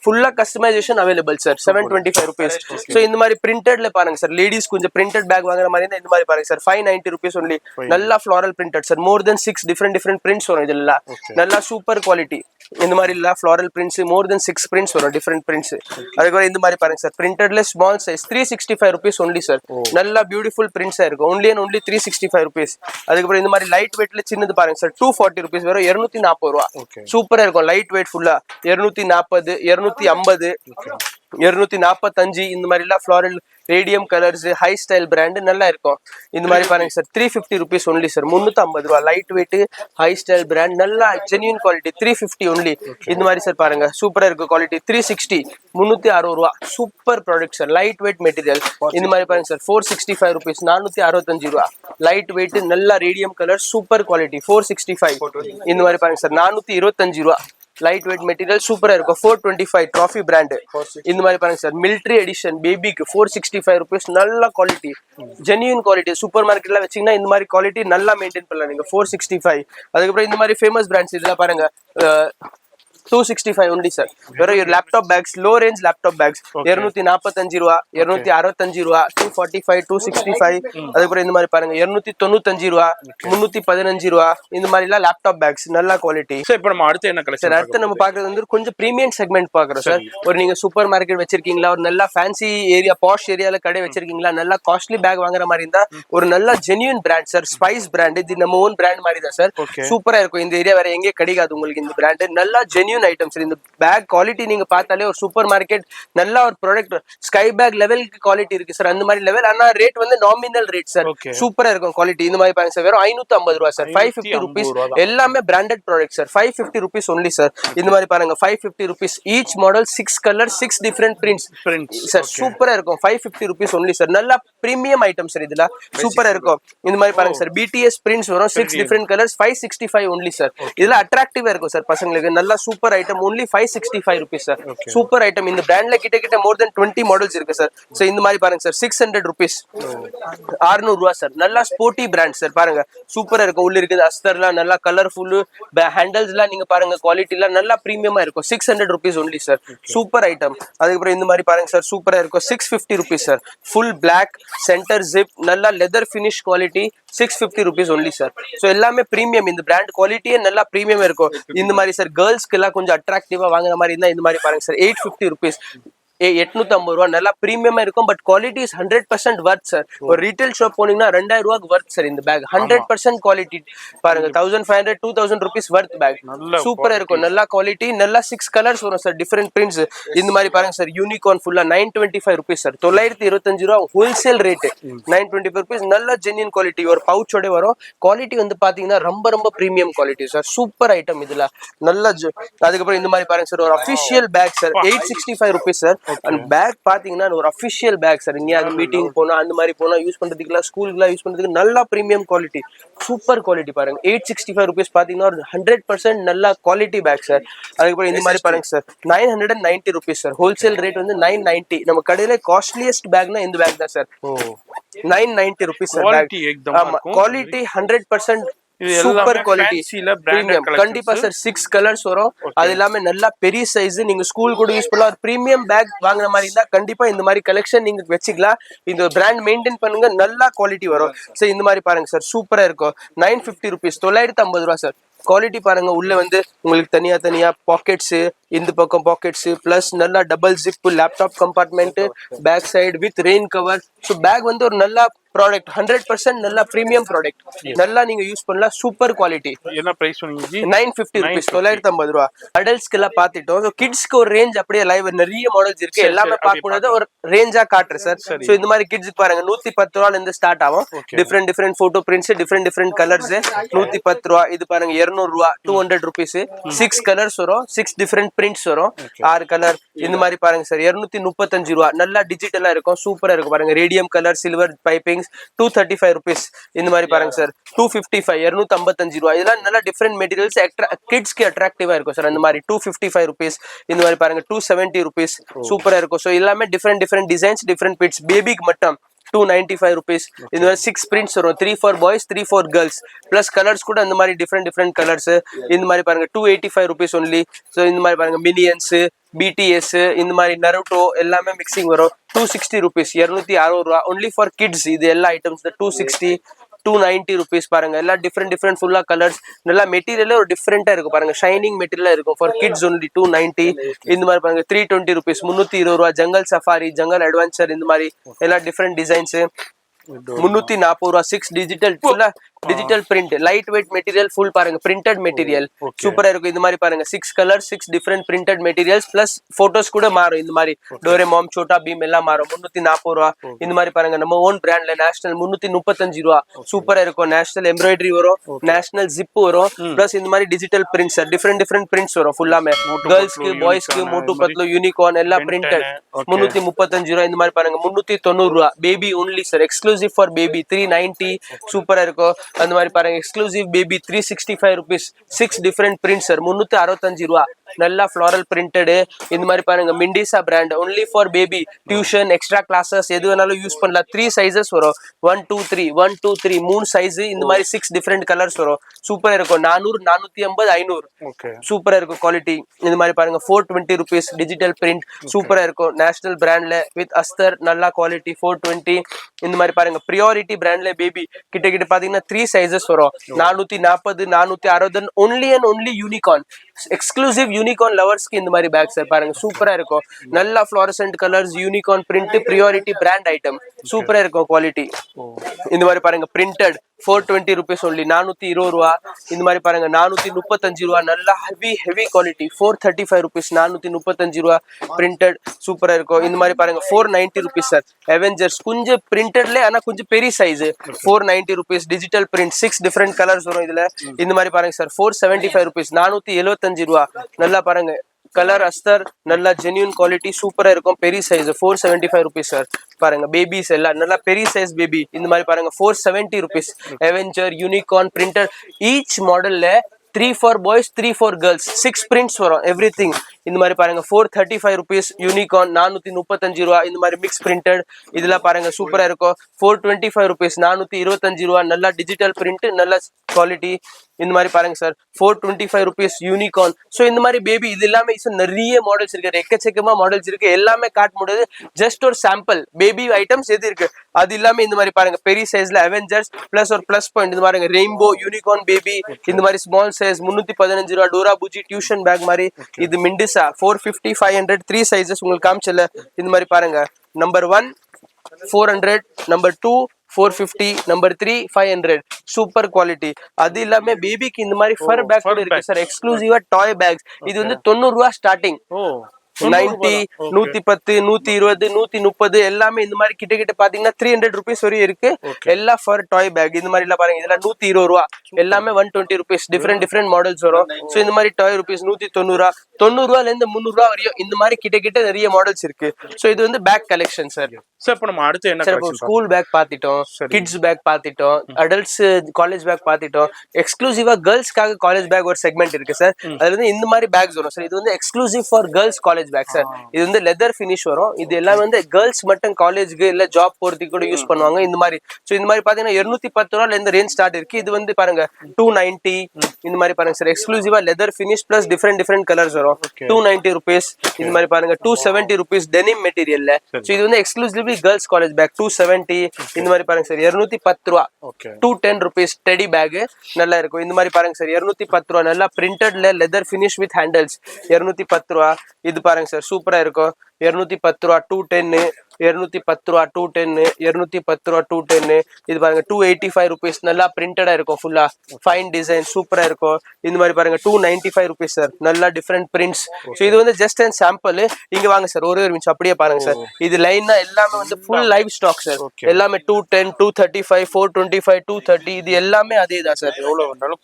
ஃபுல்லா customisation available sir. 725 rupees. So இந்த மாதிரி பிரிண்டட்ல பாருங்க சார். லேடிஸ் கொஞ்சம் பிரிண்டட் பேக் வாங்குற மாதிரி இருந்தா இந்த மாதிரி பாருங்க சார் 590 ருபீஸ் ஒன்லி. நல்லா floral printed sir. More than 6 different prints வரும் இதெல்லாம். நல்லா சூப்பர் குவாலிட்டி. இந்த மாதிரி இல்ல floral prints more than 6 prints வரும், டிஃபரெண்ட் பிரிண்ட்ஸ். அதுக்கப்புறம் இந்த மாதிரி பாருங்க சார் பிரிண்டட்ல small size 365 rupees only sir. நல்லா பியூட்டிஃபுல் பிரிண்ட்ஸா இருக்கும். Only and only 365 rupees. அதுக்கப்புறம் இந்த மாதிரி லைட் வெயிட்ல சின்னது பாருங்க சார் 240 ருபீஸ் வரும், 240 ரூபா. சூப்பரா இருக்கும். லைட் வெயிட் ஃபுல்லா 240, 250, 245 இந்த மாதிரி எல்லாம் floral radium colours, high style brand நல்லா இருக்கும். இந்த மாதிரி பாருங்க சார் 350 ருபீஸ் ஒன்லி சார். 350 ரூபா. Light weight high style brand, நல்லா ஜென்யூன் குவாலிட்டி. 350 ஒன்லி. இந்த மாதிரி சார் பாருங்க சூப்பரா இருக்கு குவாலிட்டி. 360, 360 ரூபா. Super product sir. Light weight material. இந்த மாதிரி பாருங்க சார் 465 ருபீஸ், 465 ரூபா. லைட் வெயிட், நல்லா ரேடியம் கலர், சூப்பர் குவாலிட்டி. 465. இந்த மாதிரி பாருங்க சார் 425 ரூபா. லைட் வெயிட் மெட்டீரியல் சூப்பரா இருக்கும். 425 ட்ராஃபி பிராண்ட். இந்த மாதிரி பாருங்க சார் மிலிட்ரி எடிஷன் பேபிக்கு 465 ருபீஸ். நல்ல குவாலிட்டி, ஜென்யூன் குவாலிட்டி. சூப்பர் மார்க்கெட்ல வச்சீங்கன்னா இந்த மாதிரி குவாலிட்டி நல்லா மெயின்டைன் பண்ணலாம் நீங்க. 465. அதுக்கப்புறம் இந்த மாதிரி ஃபேமஸ் பிராண்ட்ஸ் இதெல்லாம் பாருங்க 265 ஒன்லி சார். வெறும் laptop packs, low range laptop packs 245 ரூபா, 265 ரூபா, 245, 265. அதுக்கப்புறம் இந்த மாதிரி பாருங்க 295 ரூபா, 315 ரூபா. இந்த மாதிரி எல்லாம் லேப்டாப் பேக்ஸ் நல்ல குவாலிட்டி. இப்போ நம்ம அடுத்து என்ன கலெக்ஷன்? அடுத்து நம்ம பாக்குறது வந்து கொஞ்சம் பிரீமியம் செக்மெண்ட் பாக்குறோம் சார். ஒரு நீங்க சூப்பர் மார்க்கெட் வச்சிருக்கீங்களா, ஒரு நல்ல ஃபேன்சி ஏரியா, பாஷ் ஏரியால கடை வச்சிருக்கீங்களா, நல்லா காஸ்ட்லி பேக் வாங்குற மாதிரி இருந்தா ஒரு நல்ல genuine brand sir. Spice brand. இது நம்ம ஓன் பிராண்ட் மாதிரி தான் சார். சூப்பரா இருக்கும். இந்த ஏரியா வேற எங்கே கிடைக்காது உங்களுக்கு இந்த பிராண்ட். நல்லா ஜென்யூன் ஐட்டம்ஸ். இந்த பேக் குவாலிட்டி நீங்க பார்த்தாலே ஒரு சூப்பர் மார்க்கெட் நல்ல ஒரு ப்ராடக்ட் ஸ்கை பேக் லெவலுக்கு குவாலிட்டி இருக்கு சார். அந்த மாதிரி லெவல். ஆனா ரேட் வந்து நாமினல் ரேட் சார். சூப்பரா இருக்கும் குவாலிட்டி. இந்த மாதிரி பாருங்க சார் வெறும் 550 ரூபா சார். 550 ருபீஸ். எல்லாமே branded product sir. 550 rupees only sir. இந்த மாதிரி பாருங்க 550 rupees. Each model 6 colour, 6 different prints sir. சூப்பரா இருக்கும். 550 ருபீஸ் ஒன்லி சார். நல்ல பிரீமியம் ஐட்டம் சார். இதுல சூப்பரா இருக்கும். இந்த மாதிரி பாருங்க சார் BTS பிரிண்ட்ஸ் வரும் 6 டிஃபரெண்ட் கலர்ஸ், 565 ஒன்லி சார். இதுல அட்ராக்டிவா இருக்கும் சார் பசங்களுக்கு. நல்லா super super item only 565 rupees sir super item இந்த பிராண்ட்ல கிட்ட மோர் தென் 20 மாடல்ஸ் இருக்கு சார் சோ இந்த மாதிரி பாருங்க சார் 600 rupees 600 ரூபாய் சார் நல்லா ஸ்போர்ட்டி பிராண்ட் சார் பாருங்க சூப்பரா இருக்கு உள்ள இருக்குது அஸ்தர்லாம் நல்லா கலர்ஃபுல் ஹேண்டல்ஸ்லாம் நீங்க பாருங்க குவாலிட்டிலாம் நல்லா பிரீமியமா இருக்கும் 600 rupees only sir super item அதுக்கப்புறம் இந்த மாதிரி பாருங்க சார் சூப்பரா இருக்கும் 650 rupees sir full black centre zip நல்லா leather finish quality 650 rupees only sir so எல்லாமே பிரீமியம் இந்த பிராண்ட் குவாலிட்டியே நல்லா பிரீமியம் இருக்கும் இந்த மாதிரி சார் கேர்ள்ஸ்க்கு எல்லாம் கொஞ்சம் அட்ராக்டிவா வாங்குற மாதிரி இருந்தா இந்த மாதிரி பாருங்க சார் 850 rupees 850 ரூபா நல்லா பிரீமியமா இருக்கும் but quality is 100% worth sir ஒரு ரீட்டைல் ஷாப் போனீங்கன்னா 2000 ரூபாய்க்கு வர்த் சார் இந்த பேக் 100% குவாலிட்டி பாருங்க 1500 2000 rupees வர்த் பேக் சூப்பரா இருக்கும் நல்லா குவாலிட்டி நல்லா 6 கலர்ஸ் வரும் சார் டிஃபரெண்ட் பிரிண்ட்ஸ் இந்த மாதிரி பாருங்க சார் யூனிகார்ன் ஃபுல்லா 925 rupees சார் 925 ரூபா ஹோல்சேல் ரேட் 925 rupees நல்ல ஜென்யூன் குவாலிட்டி ஒரு பவுச்சோட வரும் குவாலிட்டி வந்து பாத்தீங்கன்னா ரொம்ப premium quality sir super item இதுல நல்ல அதுக்கப்புறம் இந்த மாதிரி பாருங்க சார் ஒரு official bag sir 865 rupees sir அந்த பேக் பாத்தீங்கன்னா ஒரு அபிஷியல் பேக் சார் இங்க அது மீட்டிங் போனா அந்த மாதிரி போனா யூஸ் பண்றதுக்குலாம் ஸ்கூலுக்குலாம் யூஸ் பண்றதுக்கு நல்லா பிரீமியம் குவாலிட்டி சூப்பர் குவாலிட்டி பாருங்க 865 rupees பாத்தீங்கன்னா 100% நல்ல குவாலிட்டி பேக் சார் அதுக்கப்புறம் இந்த மாதிரி பாருங்க sir 990 rupees sir wholesale rate வந்து 990 நம்ம கடையில காஸ்ட்லியஸ்ட் பேக்னா இந்த பேக் தான் சார் 990 rupees சார் பேக் ஆமா குவாலிட்டி 100% சூப்பர் குவாலிட்டி பிரீமியம் கண்டிப்பா சார் 6 கலர்ஸ் வரும் அது எல்லாமே நல்லா பெரிய சைஸ் நீங்க ஸ்கூல் கூட யூஸ் பண்ணலாம் ஒரு பிரீமியம் பேக் வாங்குற மாதிரி இருந்தா கண்டிப்பா இந்த மாதிரி கலெக்ஷன் நீங்க வச்சுக்கலாம் இந்த பிராண்ட் மெயின்டைன் பண்ணுங்க நல்லா குவாலிட்டி வரும் சார் இந்த மாதிரி பாருங்க சார் சூப்பரா இருக்கும் 950 rupees 950 ரூபா சார் குவாலிட்டி பாருங்க உள்ள வந்து உங்களுக்கு தனியா பாக்கெட்ஸ் இந்த பக்கம் பாக்கெட்ஸ் பிளஸ் நல்லா double zip laptop compartment bag side with rain cover so bag வந்து ஒரு நல்ல ப்ராடக்ட் 100% நல்ல பிரீமியம் ப்ராடக்ட் நல்லா நீங்க யூஸ் பண்ணலாம் சூப்பர் குவாலிட்டி என்ன பிரைஸ் சொன்னீங்க 950 rupees 950 ரூபா அடல்ட்ஸ்க்கு எல்லாம் பாத்துட்டோம் ஸோ கிட்ஸ்க்கு ஒரு ரேஞ்ச் அப்படியே லைவ் நிறைய மாடல்ஸ் இருக்கு எல்லாமே பார்க்க கூடாது ஒரு ரேஞ்சா காட்டுறேன் சார் ஸோ இந்த மாதிரி கிட்ஸ்க்கு பாருங்க 110 ரூபால இருந்து ஸ்டார்ட் ஆகும் different photo prints different colours 110 ரூபா இது பாருங்க 200 ரூபா 200 rupees 6 கலர்ஸ் வரும் 6 டிஃப்ரெண்ட் பிரிண்ட்ஸ் வரும் 6 கலர் இந்த மாதிரி பாருங்க சார் 235 ரூபா நல்லா டிஜிட்டலா இருக்கும் சூப்பரா இருக்கும் பாருங்க ரேடியம் கலர் சில்வர் பைப்பிங்ஸ் 235 rupees இந்த மாதிரி பாருங்க சார் 255 ரூபா இதெல்லாம் நல்லா டிஃப்ரெண்ட் மெட்டீரியல்ஸ் கிட்ஸ்க்கு அட்ராக்டிவா இருக்கும் சார் அந்த மாதிரி 255 rupees இந்த மாதிரி பாருங்க 270 rupees சூப்பரா இருக்கும் ஸோ எல்லாமே டிஃப்ரெண்ட் டிசைன்ஸ் டிஃப்ரெண்ட் பிட்ஸ் பேபிக்கு மட்டும் 295 rupees இந்த மாதிரி 6 prints வரும் 3 for boys 3 for girls plus colors கூட இந்த மாதிரி டிஃப்ரெண்ட் கலர்ஸ் இந்த மாதிரி பாருங்க 285 rupees only ஸோ இந்த மாதிரி பாருங்க மினியன்ஸ் BTS இந்த மாதிரி நருட்டோ எல்லாமே மிக்சிங் வரும் 260 rupees 260 ரூபா only for kids இது எல்லா ஐட்டம்ஸ் 260 290 rupees பாருங்க எல்லா டிஃப்ரெண்ட் ஃபுல்லா கலர்ஸ் நல்லா மெட்டீரியல் ஒரு டிஃப்ரெண்டா இருக்கும் பாருங்க ஷைனிங் மெட்டீரியலா இருக்கும் ஃபார் கிட்ஸ் ஒன்லி 290 இந்த மாதிரி பாருங்க 320 rupees 320 ரூபா ஜங்கல் சஃபாரி ஜங்கல் அட்வென்ச்சர் இந்த மாதிரி எல்லா டிஃப்ரெண்ட் டிசைன்ஸ் 340 ரூபா 6 டிஜிட்டல் ஃபுல்லா digital print light weight material full பாருங்க பிரிண்டட் மெட்டீரியல் சூப்பரா இருக்கும் இந்த மாதிரி பாருங்க 6 colour 6 different printed materials plus photos கூட மாறும் இந்த மாதிரி டோரேமான் சோட்டா பீம் எல்லாம் மாறும் 340 ரூபா இந்த மாதிரி பாருங்க நம்ம ஓன் பிராண்ட்ல நேஷனல் 335 ரூபா சூப்பரா இருக்கும் நேஷனல் எம்ப்ராய்டரி வரும் நேஷனல் ஜிப் வரும் பிளஸ் இந்த மாதிரி டிஜிட்டல் பிரிண்ட்ஸ் டிஃப்ரெண்ட் பிரிண்ட்ஸ் வரும் ஃபுல்லாமே கேர்ள்ஸ்க்கு பாய்ஸ்க்கு மோட்டு பத்லு யூனிகார்ன் எல்லாம் பிரிண்டட் 335 ரூபா இந்த மாதிரி பாருங்க 390 ரூபா baby only sir exclusive for baby 390 சூப்பரா இருக்கும் அந்த மாதிரி பாருங்க exclusive baby 365 rupees 6 different prints sir 365 ரூபா நல்லா ஃப்ளாரல் பிரிண்டட் இந்த மாதிரி பாருங்க மிண்டிசா brand only for baby tuition extra classes எது வேணாலும் யூஸ் பண்ணலாம் 3 சைஸஸ் வரும் 1 2 3 3 சைஸ் இந்த மாதிரி 6 டிஃப்ரெண்ட் கலர்ஸ் வரும் சூப்பரா இருக்கும் 400 450 500 சூப்பரா இருக்கும் குவாலிட்டி இந்த மாதிரி பாருங்க 420 rupees டிஜிட்டல் பிரிண்ட் சூப்பரா இருக்கும் நேஷனல் பிராண்ட்ல வித் அஸ்தர் நல்லா குவாலிட்டி 420 இந்த மாதிரி பாருங்க பிரியாரிட்டி பிராண்ட்ல பேபி கிட்ட பாத்தீங்கன்னா 3 சைஸஸ் வரும் 440 460 ஒன்லி யூனிகார்ன் எக்ஸ்க்ளூசிவ் யூனிகார்ன் லவர்ஸ்க்கு இந்த மாதிரி பேக் சார் பாருங்க சூப்பரா இருக்கும் நல்லா fluorescent colours unicorn print priority brand item சூப்பரா இருக்கும் குவாலிட்டி இந்த மாதிரி பாருங்க பிரிண்டட் 420 rupees only 420 ரூபா இந்த மாதிரி பாருங்க 435 ரூபா நல்லா ஹெவி குவாலிட்டி 435 rupees 435 ரூபா பிரிண்டட் சூப்பரா இருக்கும் இந்த மாதிரி பாருங்க 490 rupees சார் அவெஞ்சர்ஸ் கொஞ்சம் பிரிண்டட்ல ஆனா கொஞ்சம் பெரிய size 490 rupees digital print 6 different colours வரும் இதுல இந்த மாதிரி பாருங்க சார் 475 rupees 475 ரூபா நல்லா பாருங்க கலர் அஸ்தர் நல்லா ஜென்யூன் குவாலிட்டி சூப்பரா இருக்கும் பெரிய சைஸ் 475 rupees சார் பாருங்க பேபிஸ் எல்லாம் நல்லா பெரிய சைஸ் பேபி இந்த மாதிரி பாருங்க 470 rupees Avenger unicorn printer each மாடல்ல 3 for boys 3 for girls 6 prints வரும் everything. இந்த மாதிரி பாருங்க 435 rupees யூனிகார்ன் 435 ரூபா. இந்த மாதிரி மிக்ஸ் பிரிண்டட் இதெல்லாம் பாருங்க சூப்பரா இருக்கும். 425 rupees 425 ரூபா. நல்லா டிஜிட்டல் பிரிண்ட், நல்ல குவாலிட்டி. இந்த மாதிரி பாருங்க சார் 425 rupees யூனிகார்ன். ஸோ இந்த மாதிரி பேபி இது எல்லாமே நிறைய மாடல்ஸ் இருக்கு, எக்கச்சக்கமா மாடல்ஸ் இருக்கு. எல்லாமே காட்ட முடியாது, ஜஸ்ட் ஒரு சாம்பிள் பேபி ஐட்டம்ஸ் எது இருக்கு அது இல்லாம இந்த மாதிரி பாருங்க பெரிய சைஸ்ல அவெஞ்சர்ஸ் பிளஸ் ஒரு பிளஸ் பாயிண்ட் இந்த மாதிரி ரெயின்போ யூனிகார்ன் பேபி. இந்த மாதிரி ஸ்மால் சைஸ் 315 ரூபா. டோரா பூஜி டியூஷன் பேக் மாதிரி. இது மிண்டிசா 450 500 3 சைஸஸ் உங்களுக்கு காமிச்சல. இந்த மாதிரி பாருங்க number 1 400, number 2 450, number 3 500. Super quality. அது இல்லாம பேபிக்கு இந்த மாதிரி ஃபர் பேக் கூட இருக்கு சார், எக்ஸ்க்ளூசிவா டாய் பேக்ஸ். இது 90 ரூபா ஸ்டார்டிங். 90, 110, 120, 130 எல்லாமே இந்த மாதிரி கிட்ட பாத்தீங்கன்னா 300 rupees வரையும் இருக்கு. எல்லாம் ஃபார் டாய் பேக். இந்த மாதிரி எல்லாம் பாருங்க இதெல்லாம் 120 ரூபா. எல்லாமே 120 rupees. டிஃப்ரெண்ட் மாடல்ஸ் வரும். ஸோ இந்த மாதிரி டாய் rupees 190 ரூபா. 90 ரூபால இருந்து 300 ரூபா வரையும் இந்த மாதிரி கிட்ட நிறைய மாடல்ஸ் இருக்கு. ஸோ இது பேக் கலெக்ஷன் சார். சார் இப்போ நம்ம அடுத்து என்ன சார், ஸ்கூல் பேக் பாத்திட்டோம், கிட்ஸ் பேக் பாத்திட்டோம், அடல்ட்ஸ் காலேஜ் பேக் பாத்திட்டோம். எக்ஸ்க்ளூசிவா கேர்ள்ஸ்க்காக காலேஜ் பேக் ஒரு செக்மெண்ட் இருக்கு சார். அதுல இந்த மாதிரி பேக்ஸ் வரும் சார். இது exclusive for girls college bag sir. இது லெதர் ஃபினிஷ் வரும். இது எல்லாமே கேர்ள்ஸ் மட்டும் காலேஜ்க்கு இல்ல ஜாப் போறதுக்கு கூட யூஸ் பண்ணுவாங்க. இந்த மாதிரி ஸோ இந்த மாதிரி பாத்தீங்கன்னா 210 ரூபால இருந்து ரேஞ்ச் ஸ்டார்ட் இருக்கு. இது பாருங்க 290. இந்த மாதிரி பாருங்க சார், எக்ஸ்க்ளூசிவா leather finish plus different colours வரும். 290 rupees. இந்த மாதிரி பாருங்க 270 rupees டெனிம் மெட்டீரியல்ல. ஸோ இது எக்ஸ்க்ளூசிவ்லி கேர்ள்ஸ் காலேஜ் பேக் 270. இந்த மாதிரி பாருங்க சார் 210 ரூபா. 210 rupees டெடி பேக் நல்லா இருக்கும். இந்த மாதிரி பாருங்க சார் 210 ரூபா. நல்லா பிரிண்டட்ல லெதர் ஃபினிஷ் வித் ஹேண்டல்ஸ் 210 ரூபா. இது பாருங்க சார் சூப்பரா இருக்கும். 210 ரூபா 210, 210 ரூபா 210, 210 ரூபா 210. இது பாருங்க 285 rupees. நல்லா பிரிண்டடா இருக்கும், ஃபுல்லா ஃபைன் டிசைன் சூப்பரா இருக்கும். இந்த மாதிரி பாருங்க 295 rupees சார். நல்லா டிஃப்ரெண்ட் பிரிண்ட்ஸ். ஸோ இது ஜஸ்ட் அண்ட் சாம்பிள். இங்க வாங்க சார், ஒரு நிமிஷம் அப்படியே பாருங்க சார். இது லைனா எல்லாமே ஃபுல் லைவ் ஸ்டாக் சார். எல்லாமே 210, 235, 425, 230. இது எல்லாமே அதே தான் சார். எவ்வளவு இருந்தாலும்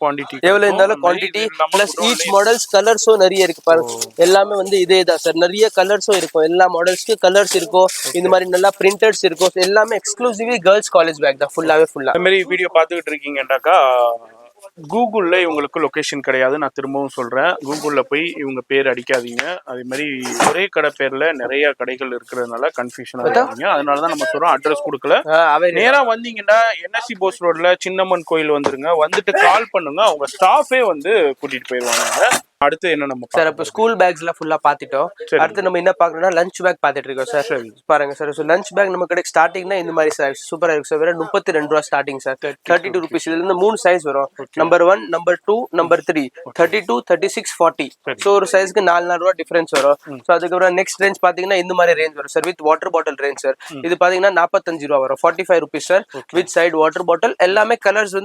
குவான்டிட்டி பிளஸ் ஈச் மாடல்ஸ் கலர்ஸும் நிறைய இருக்கு பாருங்க. எல்லாமே இதே தான் சார். நிறைய கலர்ஸும் இருக்கும். எல்லா மாடல்ஸ்க்கு கலர்ஸ் இருக்கும். இந்த மாதிரி நல்லா பிரிண்டட்ஸ் இருக்கும். எல்லாமே எக்ஸ்க்ளூசிவ்லி கேர்ள்ஸ் காலேஜ் பேக் தான் ஃபுல்லா. இந்த மாதிரி வீடியோ பார்த்துக்கிட்டு இருக்கீங்கன்னாக்கா கூகுளில் இவங்களுக்கு லொக்கேஷன் கிடையாது. நான் திரும்பவும் சொல்கிறேன், கூகுளில் போய் இவங்க பேர் அடிக்காதீங்க. அதே மாதிரி ஒரே கடை பேரில் நிறைய கடைகள் இருக்கிறதுனால கன்ஃபியூஷனாக இருக்காங்க. அதனால தான் நம்ம சொல்கிறோம், அட்ரஸ் கொடுக்கல. நேராக வந்தீங்கன்னா என்எஸ்சி போஸ் ரோட்ல சின்னம்மன் கோயில் வந்துருங்க. வந்துட்டு கால் பண்ணுங்க, அவங்க ஸ்டாஃபே கூட்டிகிட்டு போயிடுவாங்க. அடுத்து என்ன நம்ம சார் இப்போ ஸ்கூல் பேக்ஸ்ல ஃபுல்லா பாத்துட்டோம். அடுத்து நம்ம என்ன பாக்கணும்னா லஞ்ச் பேக் பாத்துட்டு இருக்கோம் சார். பாருங்க சார், லஞ்ச் பேக் நம்ம கடை ஸ்டார்டிங்னா இந்த மாதிரி சார் சூப்பரா இருக்கு சார். வெறும் 32 ரூபா ஸ்டார்டிங் சார். 32 rupees. இதுல இருந்து 3 சைஸ் வரும். Number 1, number 2, number 3. 32, 36, 40. ஸோ ஒரு சைஸ்க்கு 4 ரூபா டிஃபரன்ஸ் வரும். ஸோ அதுக்கப்புறம் நெக்ஸ்ட் ரேஞ்ச் பாத்தீங்கன்னா இந்த மாதிரி ரேஞ்ச் வரும் sir. With water bottle range sir. இது பாத்தீங்கன்னா 45 ரூபா வரும். 45 rupees sir. With side water bottle. எல்லாமே கலர்ஸ்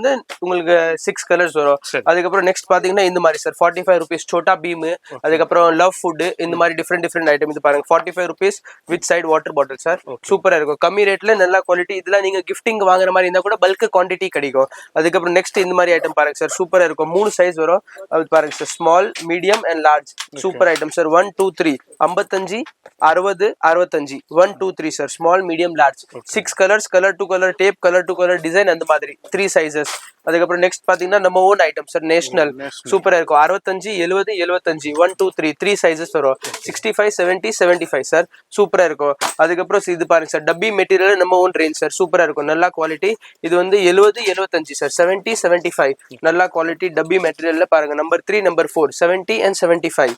உங்களுக்கு 6 கலர்ஸ் வரும். அதுக்கப்புறம் நெக்ஸ்ட் பாத்தீங்கன்னா இந்த மாதிரி சார் 45 rupees சோட்டா பீம். அதுக்கப்புறம் லவ் ஃபுட். இந்த மாதிரி டிஃப்ரெண்ட் ஐட்டம். இது பாருங்க 45 rupees with side water bottle sir. சூப்பரா இருக்கும். கம்மி ரேட்ல நல்ல குவாலிட்டி. இதெல்லாம் நீங்க கிஃப்டிங் வாங்குற மாதிரி இருந்தா கூட பல்க் குவான்டிட்டி கிடைக்கும். அதுக்கப்புறம் நெக்ஸ்ட் இந்த மாதிரி ஐட்டம் பாருங்க சார். சூப்பரா இருக்கும். 3 சைஸ் வரும். அது பாருங்க sir, small, medium and large. Super item sir. 1 2 3 55 60 65 1 2 3 sir. Small, medium, large. 6 colours, colour to colour tape, colour to colour design, அந்த மாதிரி 3 சைஸஸ். அதுக்கப்புறம் நெக்ஸ்ட் பாத்தீங்கன்னா நம்ம ஓன் ஐட்டம் சார். நேஷனல் சூப்பரா இருக்கும். 65 70 75 1 2 3 3 சைஸஸ் வரும். 65 70 75 சார். சூப்பரா இருக்கும். அதுக்கப்புறம் இது பாருங்க சார், டப்பி மெட்டீரியல் நம்ம ஓன் ரேஞ்ச் சார். சூப்பரா இருக்கும். நல்லா குவாலிட்டி. இது 70 75 சார். 70 75 நல்லா குவாலிட்டி டப்பி மெட்டீரியல்ல பாருங்க. Number 3, number 4 70 and 75.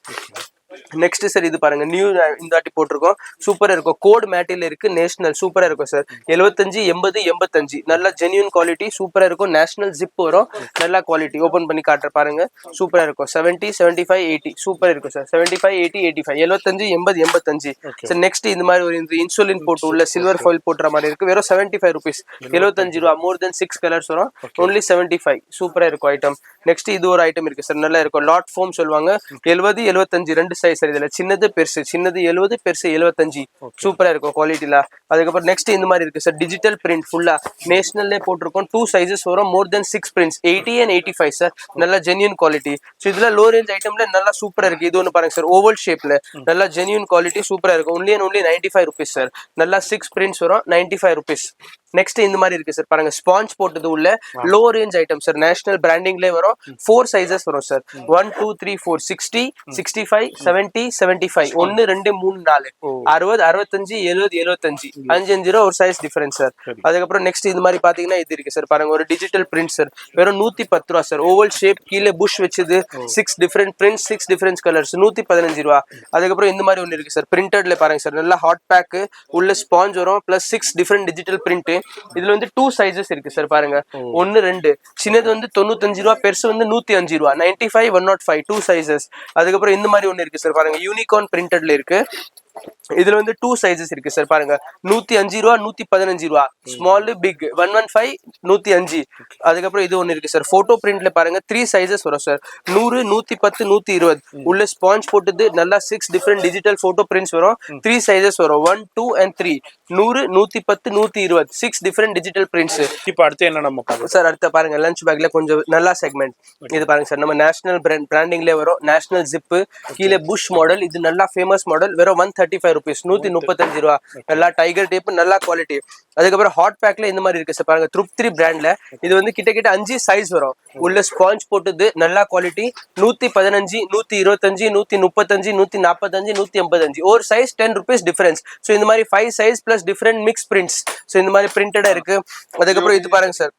Next sir இது பாருங்க, நியூ இந்த வாட்டி போட்டிருக்கோம். சூப்பரா இருக்கும். கோட் மேட்டில் இருக்கு. நேஷனல் சூப்பரா இருக்கும் சார். 75 80 85 நல்ல ஜென்யூன் குவாலிட்டி. சூப்பரா இருக்கும். நேஷனல் ஜிப் வரும். நல்ல குவாலிட்டி. ஓபன் பண்ணி காட்டுற பாருங்க. சூப்பரா இருக்கும். 70 75 80 சூப்பரா இருக்கும் சார். 75 80 85 75 80 85 சார். நெக்ஸ்ட் இந்த மாதிரி ஒரு இன்சுலின் போட்டு உள்ள சில்வர் ஃபாயில் போட்டுற மாதிரி இருக்கு. வெறும் 75 rupees. 75 ரூபா. மோர் தென் 6 கலர்ஸ் வரும். ஒன்லி 75. சூப்பரா இருக்கும் ஐட்டம். நெக்ஸ்ட் இது ஒரு ஐட்டம் இருக்கு சார். நல்லா இருக்கும். லாட் ஃபோம் சொல்லுவாங்க. 70 75 2 சைஸ் சார். இதுல சின்னது பெருசு. சின்னது 70, பெருசு 75. சூப்பரா இருக்கும் குவாலிட்டில. அதுக்கப்புறம் நெக்ஸ்ட் இந்த மாதிரி இருக்கு சார். டிஜிட்டல் பிரிண்ட் ஃபுல்லா நேஷனல்லே போட்டிருக்கோம். 2 சைஸஸ் வரும். மோர் தென் 6 prints 80 and 85 சார். நல்ல ஜென்யூன் குவாலிட்டி. ஸோ இதுல லோ ரேஞ்ச் ஐட்டம்ல நல்லா சூப்பரா இருக்கு. இது ஒன்று பாருங்க சார், ஓவல் ஷேப்ல நல்லா ஜென்யூன் குவாலிட்டி. சூப்பரா இருக்கும். Only 95 rupees sir. நல்லா 6 prints வரும். 95 rupees. நெக்ஸ்ட் இந்த மாதிரி இருக்கு சார் பாருங்க ஸ்பாஞ்ச் போட்டது உள்ள low range item sir national பிராண்டிங்லேயே வரும் 4 சைஸஸ் வரும் சார் 1 2 3 4 60 65 70 75 1 2 3 4 60 65 70 75 5 5 ரூபா ஒரு சைஸ் டிஃபரன்ஸ் சார் அதுக்கப்புறம் நெக்ஸ்ட் இந்த மாதிரி பாத்தீங்கன்னா இது இருக்கு சார் பாருங்க ஒரு டிஜிட்டல் பிரிண்ட் சார் வெறும் 110 ரூபா சார் ஓவல் ஷேப் கீழே புஷ் வச்சது 6 டிஃபரெண்ட் பிரிண்ட்ஸ் 6 டிஃபரெண்ட் கலர்ஸ் 115 ரூபா அதுக்கப்புறம் இந்த மாதிரி ஒன்று இருக்கு சார் பிரிண்டட்ல பாருங்க சார் நல்லா ஹாட் பேக் உள்ள ஸ்பாஞ்ச் வரும் பிளஸ் 6 டிஃபரெண்ட் டிஜிட்டல் பிரிண்ட் இதுல வந்து 2 சைஸஸ் இருக்கு சார் பாருங்க 1 2 சின்னது வந்து 95 ரூபா பெருசு வந்து 105 ரூபா 95 105 2 சைஸஸ் அதுக்கப்புறம் இந்த மாதிரி ஒன்று இருக்கு சார் பாருங்க யூனிகார்ன் பிரிண்டட்ல இருக்கு இதுல வந்து 2 சைஸஸ் இருக்கு சார் பாருங்க 105 ரூபா 115 ரூபா ஸ்மால் பிக் 115 105 அதுக்கப்புறம் இது ஒன்று இருக்கு சார் போட்டோ பிரிண்ட்ல பாருங்க 3 சைஸஸ் வரும் சார் 100 110 120 உள்ள ஸ்பாஞ்ச் போட்டது நல்லா 6 டிஃபரெண்ட் டிஜிட்டல் போட்டோ பிரிண்ட்ஸ் வரும் 3 சைஸஸ் வரும் 1 2 and 3 100 110 120 6 டிஃபரெண்ட் டிஜிட்டல் பிரிண்ட்ஸ் இப்போ அடுத்து என்ன நம்ம பார்க்கலாம் சார் அடுத்த பாருங்க லஞ்ச் பேக்ல கொஞ்சம் நல்லா செக்மெண்ட் இது பாருங்க சார் நம்ம நேஷனல் பிராண்டிங்ல வரும் நேஷனல் ஜிப் கீழே புஷ் மாடல் இது நல்லா ஃபேமஸ் மாடல் வெறும் 135 rupees 135 ரூபா நல்லா டைகர் டேப் நல்லா குவாலிட்டி அதுக்கப்புறம் ஹாட் பேக்ல இந்த மாதிரி இருக்கு சார் பாருங்க த்ருப்தி பிராண்ட்ல இது வந்து கிட்ட 5 சைஸ் வரும் உள்ள ஸ்பாஞ்ச் போட்டது நல்லா குவாலிட்டி 115 125 135 145 185 ஒரு சைஸ் 10 rupees டிஃபரன்ஸ் ஸோ இந்த மாதிரி 5 size plus different mix prints so இந்த மாதிரி பிரிண்டடா இருக்கு அதுக்கப்புறம் இது பாருங்க சார்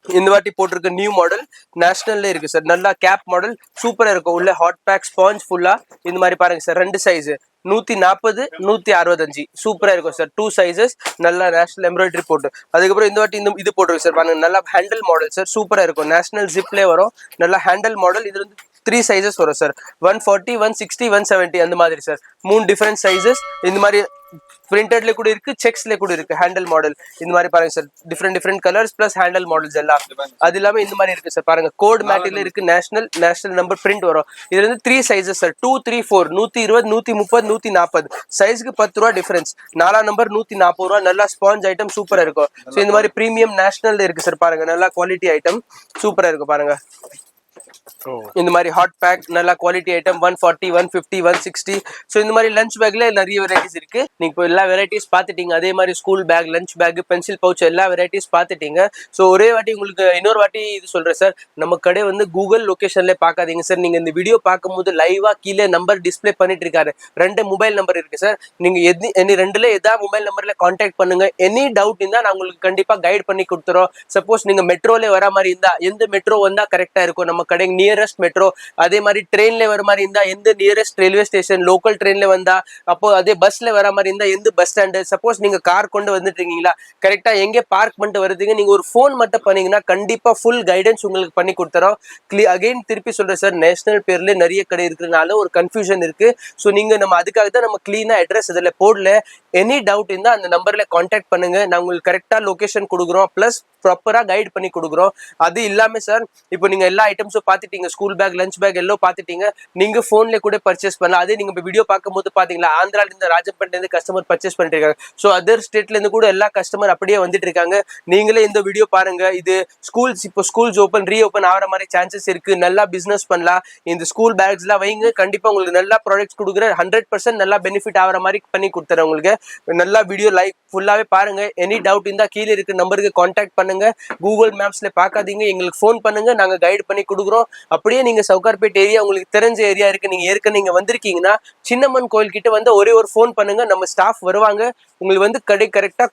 இந்த வாட்டி போட்டிருக்க நியூ மாடல் நேஷனல்ல இருக்கு சார் நல்லா கேப் மாடல் சூப்பரா இருக்கும் உள்ள ஹாட் பேக் ஸ்பாஞ்ச் ஃபுல்லா இந்த மாதிரி பாருங்க சார் 2 சைஸ் 140 165 சூப்பரா இருக்கும் சார் 2 சைஸஸ் நல்லா நேஷனல் எம்ப்ராய்டரி போட்டு அதுக்கப்புறம் இந்த வாட்டி இது போட்டிருக்கு சார் பாருங்க நல்லா ஹேண்டில் மாடல் சார் சூப்பரா இருக்கும் நேஷனல் ஜிப்லே வரும் நல்லா ஹேண்டில் மாடல் இது வந்து 3 சைஸஸ் வரும் சார் 140 160 170 அந்த மாதிரி சார் 3 டிஃபரெண்ட் சைஸஸ் இந்த மாதிரி பிரிண்டட்ல கூட இருக்கு செக்ஸ்ல கூட இருக்கு ஹேண்டில் மாடல் இந்த மாதிரி பாருங்க sir different colours plus handle models எல்லாம் அது இல்லாம இந்த மாதிரி இருக்கு சார் பாருங்க கோட் மேட்டில இருக்கு நேஷனல் நம்பர் பிரிண்ட் வரும் இதுல இருந்து 3 சைஸஸ் சார் 2 3 4 120 130 140 சைஸ்க்கு 10 ரூபா டிஃபரன்ஸ் 4 நம்பர் 140 ரூபா நல்லா ஸ்பாஞ்ச் ஐட்டம் சூப்பரா இருக்கும் ஸோ இந்த மாதிரி பிரீமியம் நேஷனல்ல இருக்கு சார் பாருங்க நல்லா குவாலிட்டி ஐட்டம் சூப்பரா இருக்கும் பாருங்க இந்த மாதிரி ஹாட் பேக் நல்ல குவாலிட்டி ஐட்டம் 140 150 160 ஸோ இந்த மாதிரி லஞ்ச் பேக்ல நிறைய வெரைட்டிஸ் இருக்கு நீங்க இப்போ எல்லா வெரைட்டிஸ் பார்த்துட்டீங்க அதே மாதிரி school bag lunch bag pencil pouch எல்லா வெரைட்டிஸ் பார்த்துட்டீங்க ஸோ ஒரே வாட்டி உங்களுக்கு இன்னொரு வாட்டி இது சொல்றேன் சார் நம்ம கடை வந்து கூகுள் லொகேஷன்ல பார்க்காதீங்க சார் நீங்க இந்த வீடியோ பார்க்கும்போது லைவா கீழே நம்பர் டிஸ்பிளே பண்ணிட்டு இருக்காரு 2 மொபைல் நம்பர் இருக்கு சார் நீங்க ரெண்டுல ஏதாவது மொபைல் நம்பர்ல கான்டாக்ட் பண்ணுங்க எனி டவுட் இருந்தா நான் உங்களுக்கு கண்டிப்பா கைட் பண்ணி கொடுத்துறோம் சப்போஸ் நீங்க மெட்ரோல வர மாதிரி இருந்தா எந்த மெட்ரோ வந்தா கரெக்டா இருக்கும் நம்ம கடை நியரஸ்ட் மெட்ரோ அதே மாதிரி ட்ரெயின்ல வர மாதிரி இருந்தா எந்த நியரஸ்ட் ரயில்வே ஸ்டேஷன் லோக்கல் ட்ரெயின்ல வந்தா அப்போ அதே பஸ்ல வர மாதிரி இருந்தா எந்த பஸ் ஸ்டாண்டு சப்போஸ் நீங்க கார் கொண்டு வந்துட்டு இருக்கீங்களா கரெக்டா எங்க பார்க் பண்ணிட்டு வருதுங்க நீங்க ஒரு ஃபோன் மட்டும் பண்ணீங்கன்னா கண்டிப்பா ஃபுல் கைடன்ஸ் உங்களுக்கு பண்ணி கொடுத்துறோம் அகைன் திருப்பி சொல்றேன் சார் நேஷனல் பேர்ல நிறைய கடை இருக்கிறதுனால ஒரு கன்ஃபியூஷன் இருக்கு ஸோ நீங்க நம்ம அதுக்காக தான் நம்ம கிளீனா அட்ரஸ் இதுல போடல எனி டவுட் இருந்தா அந்த நம்பர்ல கான்டாக்ட் பண்ணுங்க நான் உங்களுக்கு கரெக்டா லொகேஷன் கொடுக்குறோம் பிளஸ் ப்ராப்பரா கைட் பண்ணி கொடுக்குறோம் அது இல்லாம சார் இப்போ நீங்க எல்லா ஐட்டம்ஸும் பார்த்துட்டீங்க ஸ்கூல் பேக் லஞ்ச் பேக் எல்லாம் பார்த்துட்டீங்க நீங்க போன்ல கூட பர்ச்சேஸ் பண்ணலாம் அதே நீங்க வீடியோ பார்க்கும்போது பாத்தீங்களா ஆந்திரால இருந்து ராஜம்பேட்ல இருந்து கஸ்டமர் பர்ச்சேஸ் பண்ணிட்டு இருக்காங்க ஸோ அதர் ஸ்டேட்ல இருந்து கூட எல்லா கஸ்டமர் அப்படியே வந்துட்டு இருக்காங்க நீங்களே இந்த வீடியோ பாருங்க இது ஸ்கூல்ஸ் இப்போ ஸ்கூல்ஸ் ரீஓபன் ஆகிற மாதிரி சான்சஸ் இருக்கு நல்லா பிசினஸ் பண்ணலாம் இந்த ஸ்கூல் பேக்ஸ் எல்லாம் வைங்க கண்டிப்பா உங்களுக்கு நல்லா ப்ராடக்ட்ஸ் கொடுக்குறேன் 100% நல்லா பெனிஃபிட் ஆகிற மாதிரி பண்ணி கொடுத்துறேன் உங்களுக்கு நல்லா வீடியோ லைக் ஃபுல்லாவே பாருங்க எனி டவுட் இருந்தா கீழே இருக்க நம்பருக்கு கான்டாக்ட் பண்ணுங்க கூகுள் மேப்ஸ்ல பார்க்காதீங்க எங்களுக்கு ஃபோன் பண்ணுங்க நாங்க கைட் பண்ணி கொடுக்குறோம் அப்படியே நீங்க சவுகார்பேட் ஏரியா உங்களுக்கு தெரிஞ்ச ஏரியா இருக்கு நீங்க ஏற்கனவே நீங்க வந்திருக்கீங்கன்னா சின்னம்மன் கோயில் கிட்ட வந்து ஒரே ஒரு ஃபோன் பண்ணுங்க நம்ம ஸ்டாஃப் வருவாங்க உங்களுக்கு வந்து கடை கரெக்டா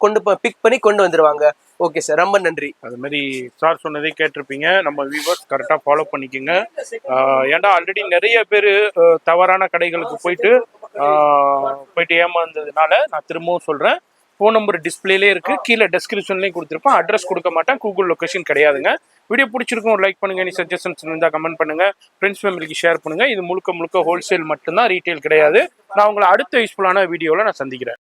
பிக் பண்ணி கொண்டு வந்துருவாங்க ஓகே சார் ரொம்ப நன்றி அது மாதிரி சார் சொன்னதே கேட்டிருப்பீங்க நம்ம வியூவர்ஸ் கரெக்டாக ஃபாலோ பண்ணிக்கோங்க ஏன்டா ஆல்ரெடி நிறைய பேர் தவறான கடைகளுக்கு போயிட்டு ஏமாந்ததுனால நான் திரும்பவும் சொல்கிறேன் ஃபோன் நம்பர் டிஸ்பிளேலே இருக்குது கீழே டெஸ்கிரிப்ஷன்லேயும் கொடுத்துருப்பேன் அட்ரஸ் கொடுக்க மாட்டேன் கூகுள் லொகேஷன் கிடையாதுங்க வீடியோ பிடிச்சிருக்கும் லைக் பண்ணுங்க நீ சஜஷன்ஸ் இருந்தால் கமெண்ட் பண்ணுங்க ஃப்ரெண்ட்ஸ் ஃபேமிலிக்கு ஷேர் பண்ணுங்க இது முழுக்க ஹோல்சேல் மட்டும்தான் ரீட்டைல் கிடையாது நான் உங்களை அடுத்த யூஸ்ஃபுல்லான வீடியோவில் நான் சந்திக்கிறேன்